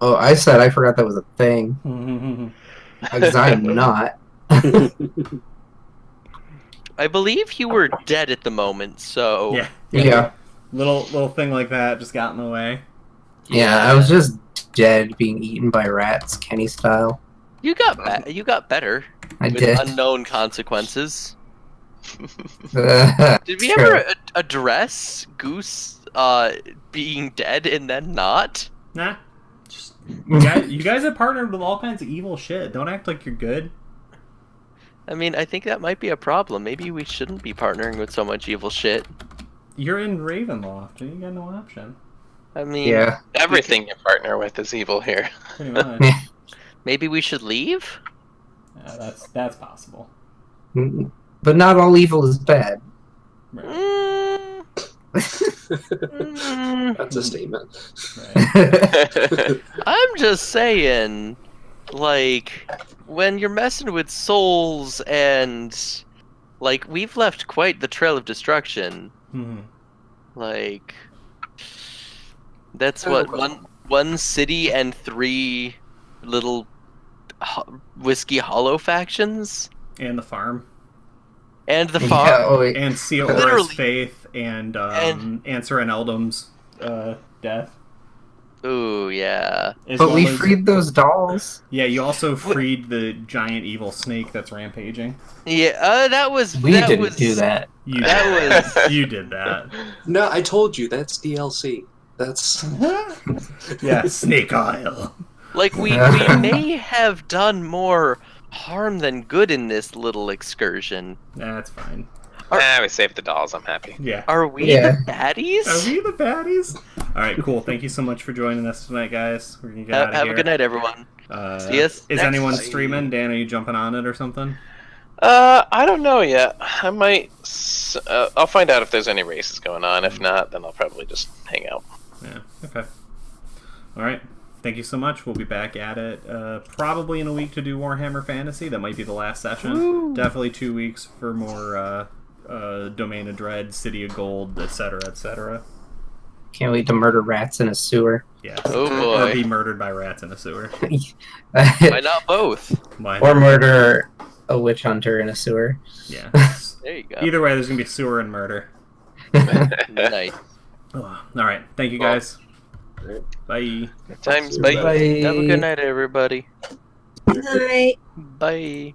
Oh, I said I forgot that was a thing. Because I'm not. I believe you were dead at the moment, so... Yeah. Yeah. Little thing like that just got in the way. Yeah, I was just dead, being eaten by rats, Kenny style. You got better. I with did. unknown consequences. Did Did we ever address Goose being dead and then not? Nah. Just, you guys have partnered with all kinds of evil shit. Don't act like you're good. I mean, I think that might be a problem. Maybe we shouldn't be partnering with so much evil shit. You're in Ravenloft. You got no option. I mean, Yeah. Everything you partner with is evil here. Pretty much. maybe we should leave? Yeah, that's possible. But not all evil is bad. Right. That's a statement. Right. I'm just saying, like, when you're messing with souls and, like, we've left quite the trail of destruction. Mhm. Like, that's what, one city and 3 little Whiskey Hollow factions? And the farm. And the Yeah, farm. oh, wait. And Seora's Literally. faith and Answer and Eldum's death. Ooh, yeah. As But well we as- freed those dolls. Yeah, you also freed the giant evil snake that's rampaging. Yeah, that was... We that didn't was, do that. You That did. You did that. No, I told you that's DLC. That's Yeah, Snake Isle. Like, we may have done more harm than good in this little excursion. That's fine. We saved the dolls. I'm happy. Yeah. Are we Yeah. the baddies? Are we the baddies? All right, cool. Thank you so much for joining us tonight, guys. We're gonna get out of Have here. a good night, everyone. See us Is next anyone time. streaming? Dan, are you jumping on it or something? I don't know yet. I might. I'll find out if there's any races going on. If not, then I'll probably just hang out. Yeah. Okay. All right. Thank you so much. We'll be back at it probably in a week to do Warhammer Fantasy. That might be the last session. Woo. Definitely 2 weeks for more Domain of Dread, City of Gold, etc., etc. Can't wait to murder rats in a sewer. Yes. Oh Or boy. be murdered by rats in a sewer. Why not both? Why Or not? murder a witch hunter in a sewer. Yeah. There you go. Either way, there's gonna be sewer and murder. Nice. Oh, all right. Thank you guys. Bye. Times Bye. bye. Bye. Have a good night, everybody. Good night. Bye.